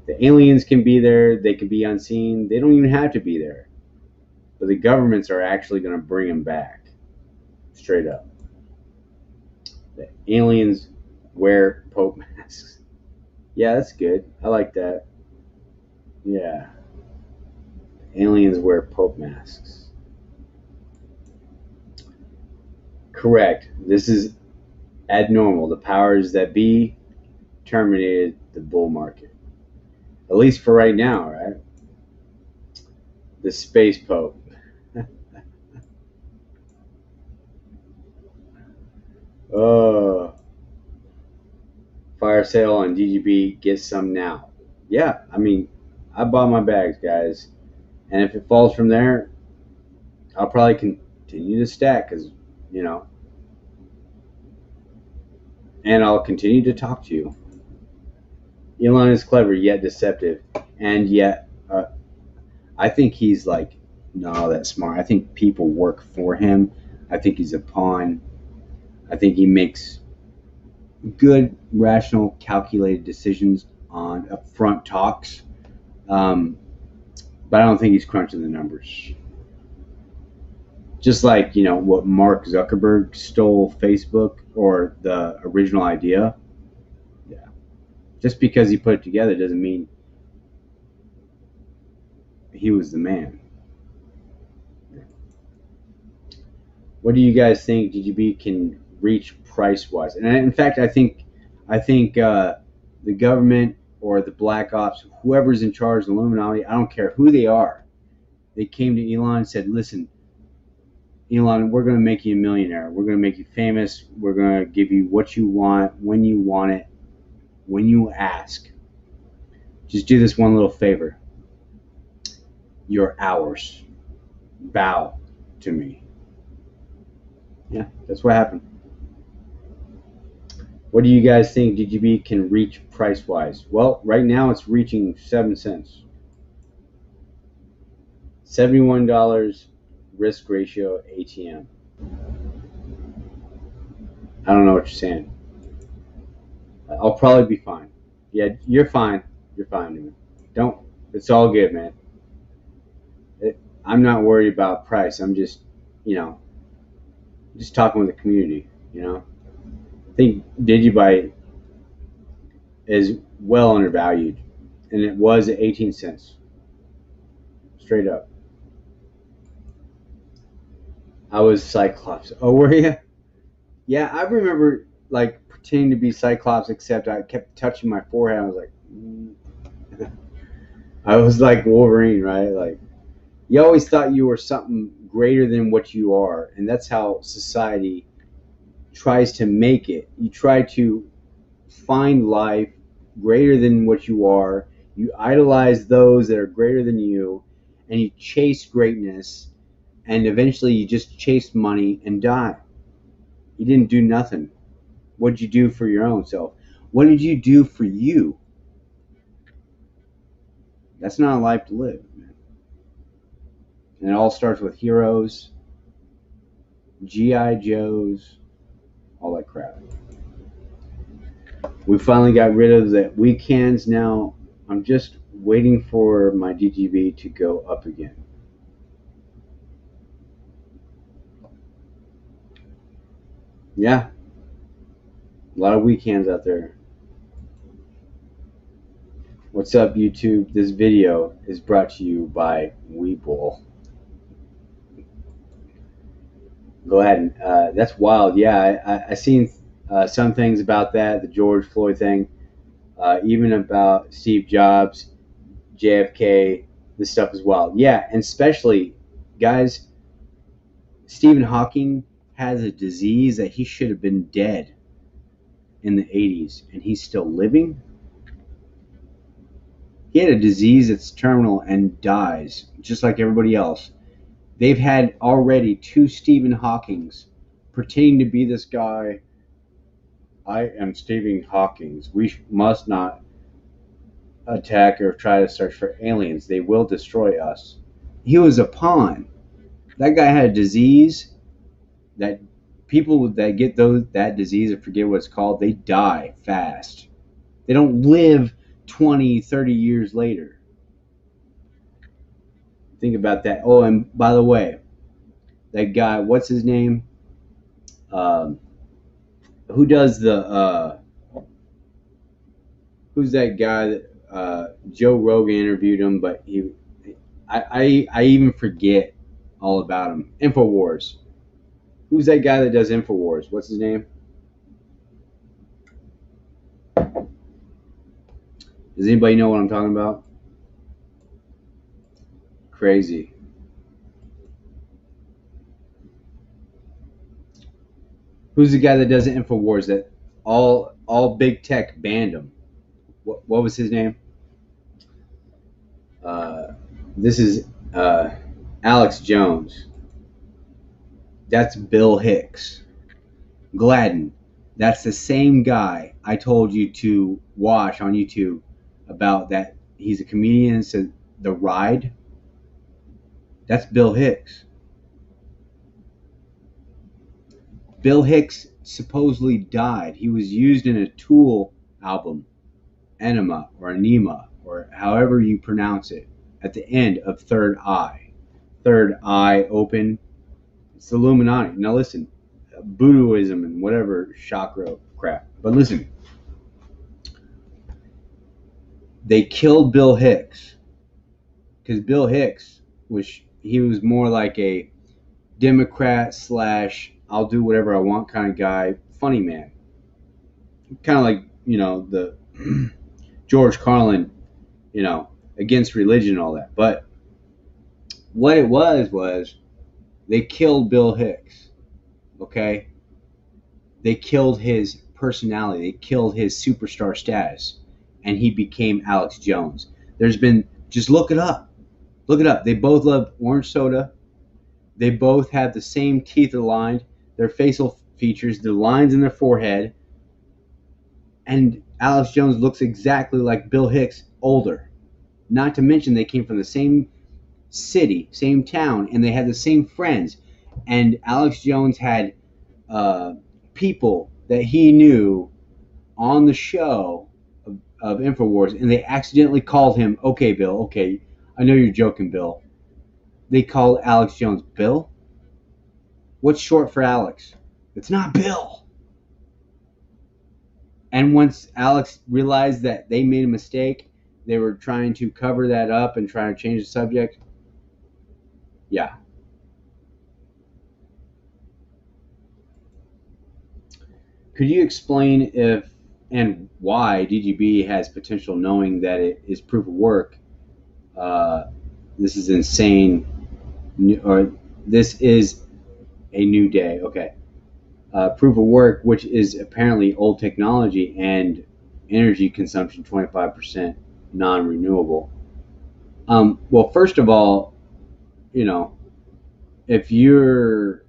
The aliens can be there, they can be unseen, they don't even have to be there. but the governments are actually going to bring them back, straight up. The aliens wear Pope masks. Yeah, that's good. I like that. Yeah, aliens wear Pope masks. Correct. This is abnormal. The powers that be terminated the bull market. At least for right now, right? The space Pope. Oh, fire sale on DGB. Get some now. Yeah, I mean, I bought my bags, guys. And if it falls from there, I'll probably continue to stack because, you know, and I'll continue to talk to you. Elon is clever yet deceptive, and yet I think he's like not all that smart. I think people work for him. I think he's a pawn. I think he makes good, rational, calculated decisions on upfront talks, but I don't think he's crunching the numbers. Just like, you know, what Mark Zuckerberg stole Facebook or the original idea. Yeah. Just because he put it together doesn't mean he was the man. What do you guys think DGB can reach price-wise? And in fact, I think the government or the black ops, whoever's in charge, the Illuminati, I don't care who they are, they came to Elon and said, listen, Elon, we're going to make you a millionaire. We're going to make you famous. We're going to give you what you want, when it, when you ask. Just do this one little favor. You're ours. Bow to me. Yeah, that's what happened. What do you guys think DGB can reach price-wise? Well, right now it's reaching 7 cents. $71 risk ratio ATM. I don't know what you're saying. I'll probably be fine. Yeah, you're fine. You're fine, man. Don't. It's all good, man. I'm not worried about price. I'm just, you know, just talking with the community, you know. I think DigiByte is well undervalued, and it was at 18 cents. Straight up. I was Cyclops. Oh, were you? Yeah, I remember like pretending to be Cyclops, except I kept touching my forehead. I was like, I was like Wolverine, right? Like, you always thought you were something greater than what you are, and that's how society tries to make it. You try to find life greater than what you are. You idolize those that are greater than you, and you chase greatness, and eventually you just chase money and die. You didn't do nothing. What did you do for your own self? What did you do for you? That's not a life to live, man. And it all starts with heroes, G.I. Joes, all that crap. We finally got rid of the weekends. Now I'm just waiting for my DGB to go up again. Yeah, a lot of weekends out there. What's up, YouTube? This video is brought to you by Weeble. Go ahead and that's wild. Yeah, I seen some things about that, the George Floyd thing, even about Steve Jobs, JFK. This stuff is wild. Yeah, and especially, guys, Stephen Hawking has a disease that he should have been dead in the 80s, and he's still living. He had a disease that's terminal and dies, just like everybody else. They've had already 2 Stephen Hawkings pretending to be this guy. I am Stephen Hawking. We must not attack or try to search for aliens. They will destroy us. He was a pawn. That guy had a disease that people that get that disease, I forget what it's called, they die fast. They don't live 20, 30 years later. Think about that. Oh, and by the way, that guy, what's his name? Um, who does the who's that guy that Joe Rogan interviewed him, but I even forget all about him. Infowars. Who's that guy that does Infowars? What's his name? Does anybody know what I'm talking about? Crazy. Who's the guy that does Infowars that all big tech banned him? What was his name? This is Alex Jones. That's Bill Hicks. Gladden. That's the same guy I told you to watch on YouTube about that. He's a comedian. So The Ride. That's Bill Hicks. Bill Hicks supposedly died. He was used in a Tool album, Enema or Anema, or however you pronounce it, at the end of Third Eye. Third Eye Open. It's the Illuminati. Now listen, Buddhism and whatever chakra crap. But listen, they killed Bill Hicks because Bill Hicks he was more like a Democrat / I'll do whatever I want kind of guy, funny man. Kind of like, the George Carlin, against religion and all that. But what it was they killed Bill Hicks, okay? They killed his personality. They killed his superstar status, and he became Alex Jones. Just look it up. Look it up. They both love orange soda. They both have the same teeth aligned, their facial features, the lines in their forehead. And Alex Jones looks exactly like Bill Hicks, older. Not to mention they came from the same city, same town, and they had the same friends. And Alex Jones had people that he knew on the show of Infowars, and they accidentally called him, okay, Bill, okay, I know you're joking, Bill. They called Alex Jones Bill? What's short for Alex? It's not Bill. And once Alex realized that they made a mistake, they were trying to cover that up and trying to change the subject. Yeah. Could you explain if and why DigiByte has potential, knowing that it is proof of work? This is insane, or this is a new day. Okay. Proof of work, which is apparently old technology and energy consumption 25% non-renewable. Well, first of all, if you're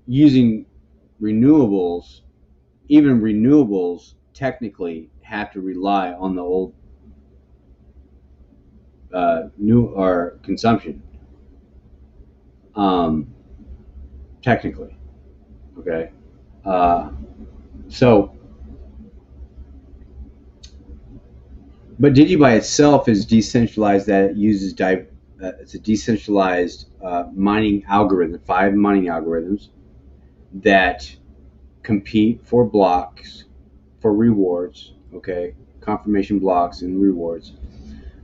using renewables, even renewables technically have to rely on the old new or consumption. Technically, okay. But DigiByte itself is decentralized. That it uses it's a decentralized mining algorithm, 5 mining algorithms that compete for blocks, for rewards, okay, confirmation blocks and rewards.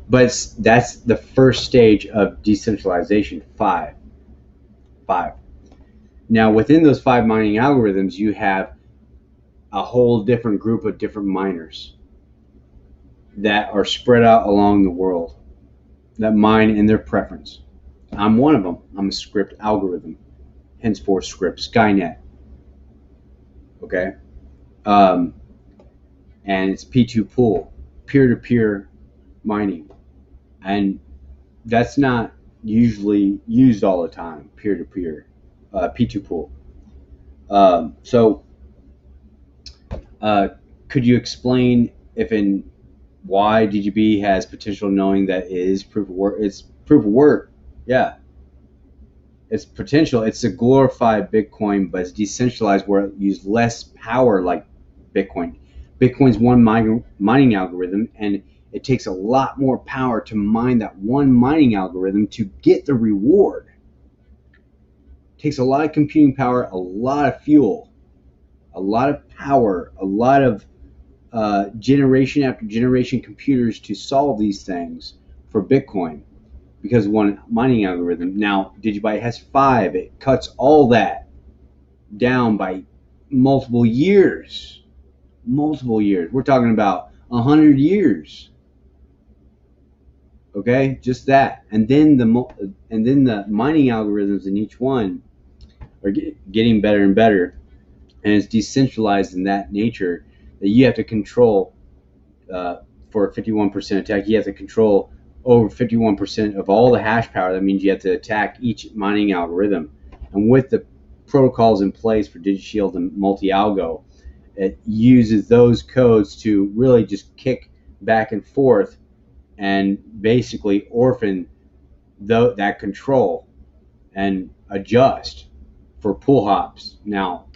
But that's the first stage of decentralization, 5. Now, within those 5 mining algorithms, you have a whole different group of different miners that are spread out along the world that mine in their preference. I'm one of them. I'm a script algorithm, henceforth script, Skynet. Okay? And it's P2 pool, peer-to-peer mining. And that's not usually used all the time, peer-to-peer, P2 pool. Could you explain why DigiByte has potential, knowing that it is proof of work? It's proof of work, yeah. It's potential. It's a glorified Bitcoin, but it's decentralized where it uses less power like Bitcoin. Bitcoin's one mining algorithm, and it takes a lot more power to mine that one mining algorithm to get the reward. It takes a lot of computing power, a lot of fuel, a lot of power, a lot of generation after generation computers to solve these things for Bitcoin because one mining algorithm. Now, DigiByte has 5. It cuts all that down by multiple years. Multiple years. We're talking about 100 years. Okay, just that, and then the mining algorithms in each one are getting better and better, and it's decentralized in that nature that you have to control. For a 51% attack, you have to control over 51% of all the hash power. That means you have to attack each mining algorithm, and with the protocols in place for DigiShield and multi-algo, it uses those codes to really just kick back and forth and basically orphan that control and adjust for pull hops. Now,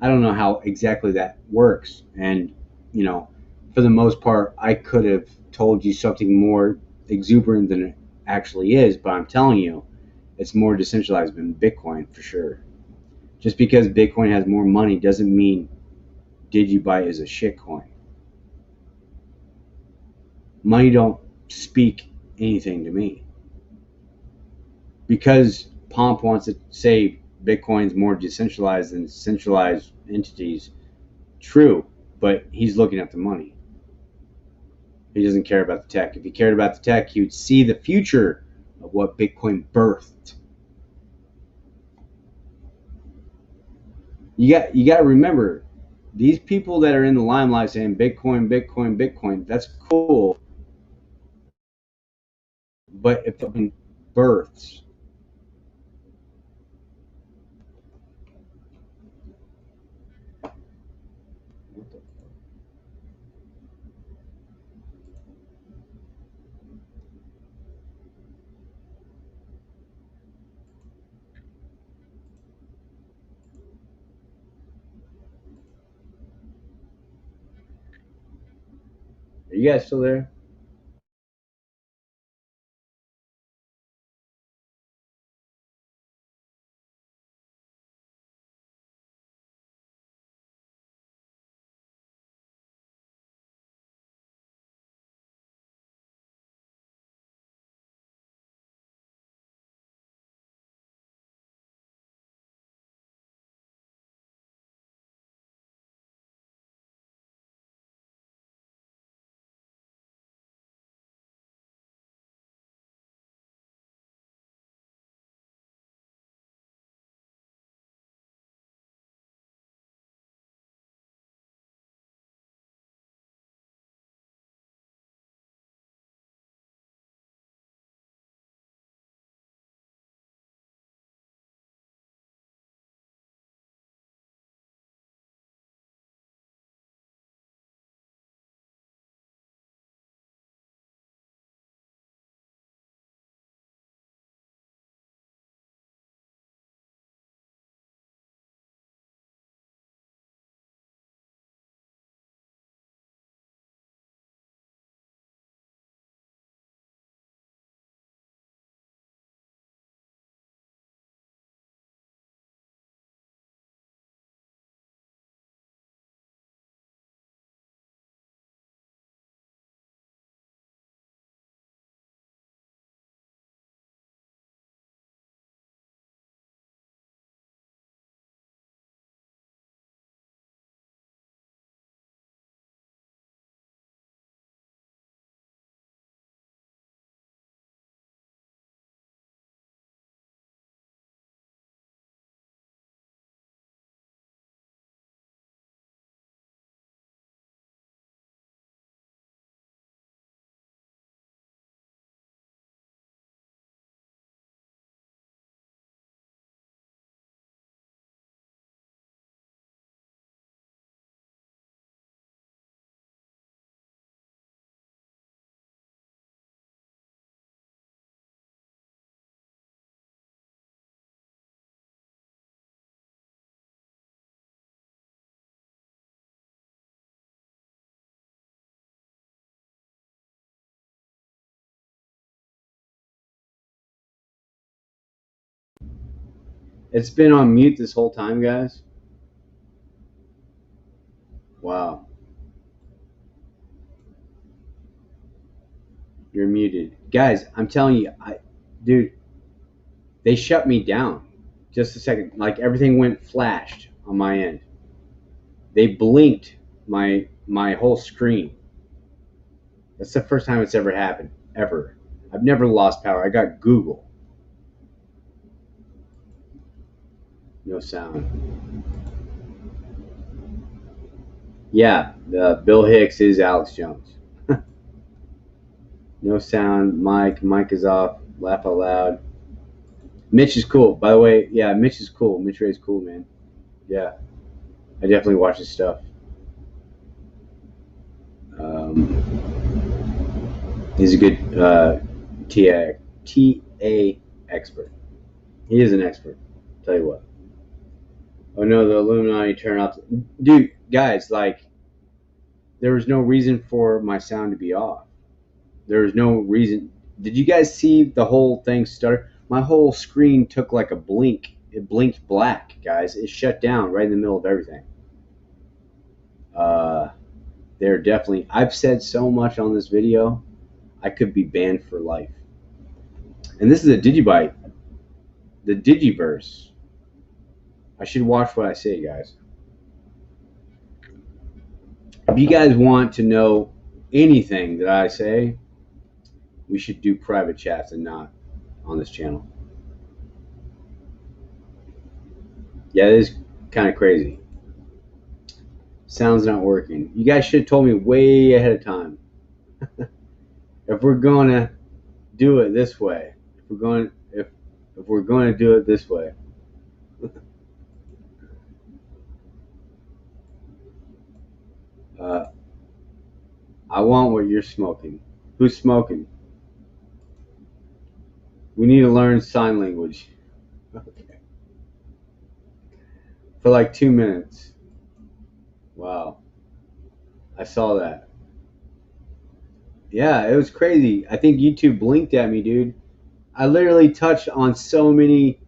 I don't know how exactly that works, and you know, for the most part, I could have told you something more exuberant than it actually is, but I'm telling you, it's more decentralized than Bitcoin for sure. Just because Bitcoin has more money doesn't mean DigiByte is a shitcoin. Money don't speak anything to me. Because Pomp wants to say Bitcoin's more decentralized than centralized entities, true, but he's looking at the money. He doesn't care about the tech. If he cared about the tech, he would see the future of what Bitcoin birthed. You got to remember, these people that are in the limelight saying Bitcoin, Bitcoin, Bitcoin, that's cool. But if it births, are you guys still there? It's been on mute this whole time, guys. Wow. You're muted. Guys, I'm telling you, dude, they shut me down. Just a second. Like everything went flashed on my end. They blinked my whole screen. That's the first time it's ever happened. Ever. I've never lost power. I got Google. No sound. Yeah, Bill Hicks is Alex Jones. No sound. Mike is off. Laugh out loud. Mitch is cool. By the way, yeah, Mitch is cool. Mitch Ray's cool, man. Yeah, I definitely watch his stuff. He's a good TA expert. He is an expert. Tell you what. Oh no, the Illuminati turn off. Dude, guys, like, there was no reason for my sound to be off. There was no reason. Did you guys see the whole thing start? My whole screen took like a blink. It blinked black, guys. It shut down right in the middle of everything. They're definitely. I've said so much on this video. I could be banned for life. And this is a DigiByte, the Digiverse. I should watch what I say, guys. If you guys want to know anything that I say, we should do private chats and not on this channel. Yeah, it is kind of crazy. Sound's not working. You guys should have told me way ahead of time. If we're going to do it this way, if we're going to do it this way. I want what you're smoking. Who's smoking? We need to learn sign language. Okay. For like 2 minutes. Wow. I saw that. Yeah, it was crazy. I think YouTube blinked at me, dude. I literally touched on so many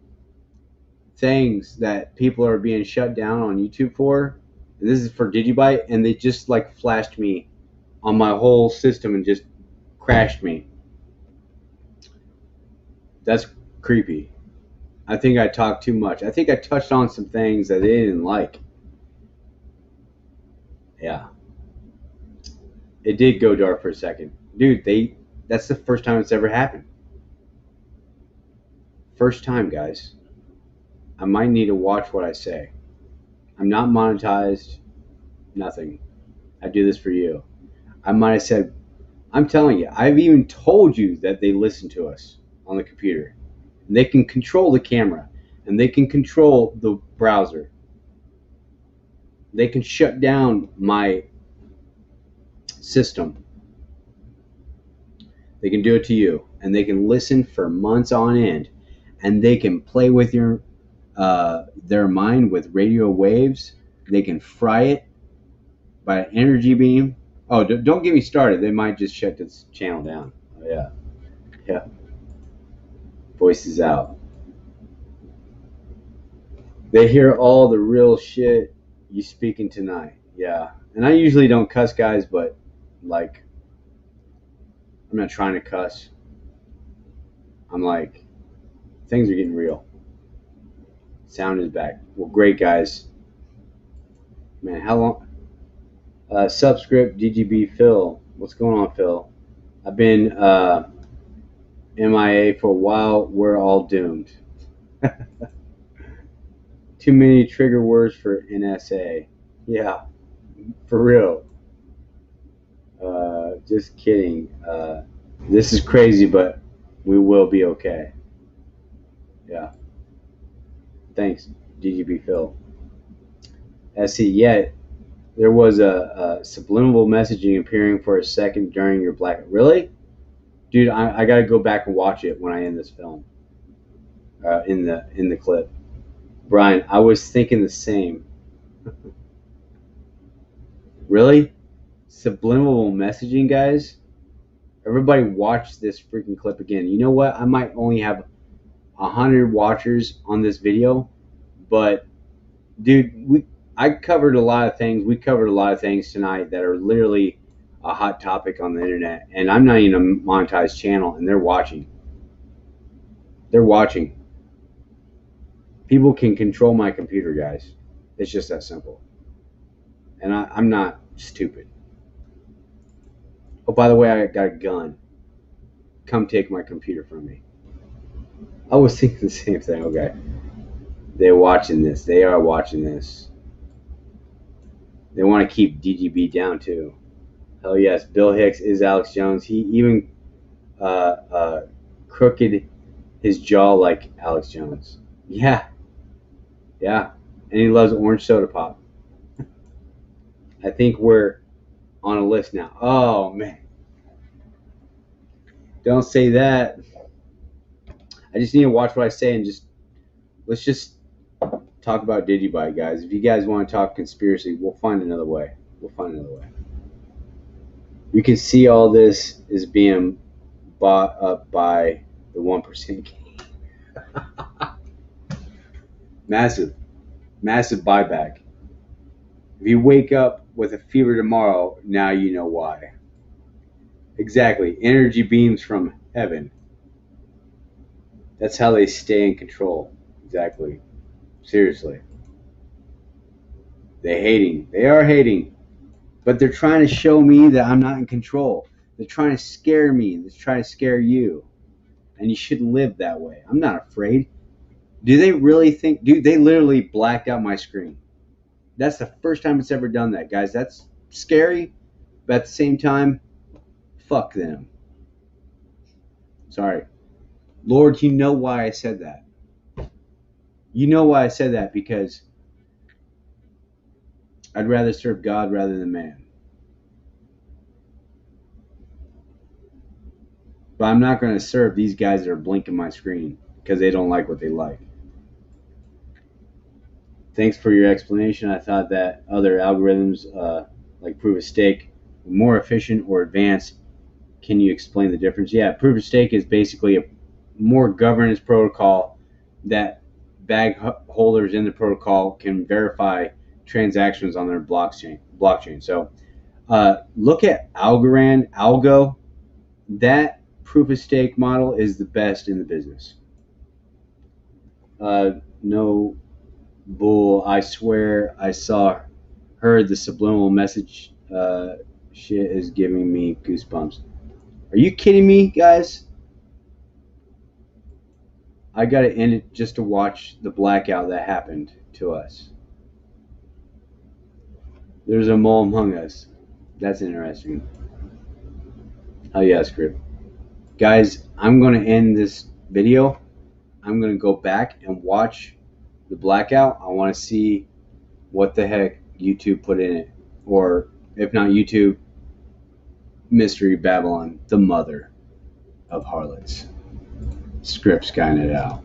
things that people are being shut down on YouTube for. And this is for DigiByte, and they just like flashed me on my whole system and just crashed me. That's creepy. I think I talked too much. I think I touched on some things that they didn't like. Yeah. It did go dark for a second. Dude, that's the first time it's ever happened. First time, guys. I might need to watch what I say. I'm not monetized. Nothing. I do this for you. I might have said, I'm telling you, I've even told you that they listen to us on the computer. And they can control the camera. And they can control the browser. They can shut down my system. They can do it to you. And they can listen for months on end. And they can play with their mind with radio waves. They can fry it by an energy beam. Oh, don't get me started. They might just shut this channel down. Oh, yeah. Yeah. Voices out. They hear all the real shit you speaking tonight. Yeah. And I usually don't cuss, guys, but like, I'm not trying to cuss. I'm like, things are getting real. Sound is back. Well, great, guys. Man, how long? Subscript DGB Phil. What's going on, Phil? I've been MIA for a while. We're all doomed. Too many trigger words for NSA. Yeah, for real. Just kidding. This is crazy, but we will be okay. Yeah. Thanks, DGB Phil. SC, yeah, there was a subliminal messaging appearing for a second during your black. Really? Dude, I got to go back and watch it when I end this film. In the clip. Brian, I was thinking the same. Really? Subliminal messaging, guys? Everybody watch this freaking clip again. You know what? I might only have 100 watchers on this video, But dude, I covered a lot of things. We covered a lot of things tonight that are literally a hot topic on the internet, and I'm not even a monetized channel, and they're watching. They're watching. People can control my computer, guys. It's just that simple. And I'm not stupid. Oh, by the way, I got a gun. Come take my computer from me. I was thinking the same thing. Okay. They're watching this. They are watching this. They want to keep DGB down, too. Hell yes. Bill Hicks is Alex Jones. He even crooked his jaw like Alex Jones. Yeah. Yeah. And he loves orange soda pop. I think we're on a list now. Oh, man. Don't say that. I just need to watch what I say and let's just talk about DigiByte, guys. If you guys want to talk conspiracy, we'll find another way. We'll find another way. You can see all this is being bought up by the 1% gang. Massive buyback. If you wake up with a fever tomorrow, now you know why. Exactly. Energy beams from heaven. That's how they stay in control. Exactly. Seriously. They are hating. But they're trying to show me that I'm not in control. They're trying to scare me. They're trying to scare you. And you shouldn't live that way. I'm not afraid. Do they really think... Dude, they literally blacked out my screen. That's the first time it's ever done that, guys. That's scary. But at the same time, fuck them. Sorry. Lord, you know why I said that. You know why I said that, because I'd rather serve God rather than man. But I'm not going to serve these guys that are blinking my screen because they don't like what they like. Thanks for your explanation. I thought that other algorithms, like proof of stake, were more efficient or advanced. Can you explain the difference? Yeah, proof of stake is basically a more governance protocol that bag holders in the protocol can verify transactions on their blockchain. So look at Algo. That proof of stake model is the best in the business. No bull. I swear I heard the subliminal message. Shit is giving me goosebumps. Are you kidding me, guys? I gotta end it just to watch the blackout that happened to us. There's a mole among us. That's interesting. Oh yeah, script. Guys, I'm gonna end this video. I'm gonna go back and watch the blackout. I want to see what the heck YouTube put in it, or if not YouTube, Mystery Babylon, the mother of harlots. Script Skynet out.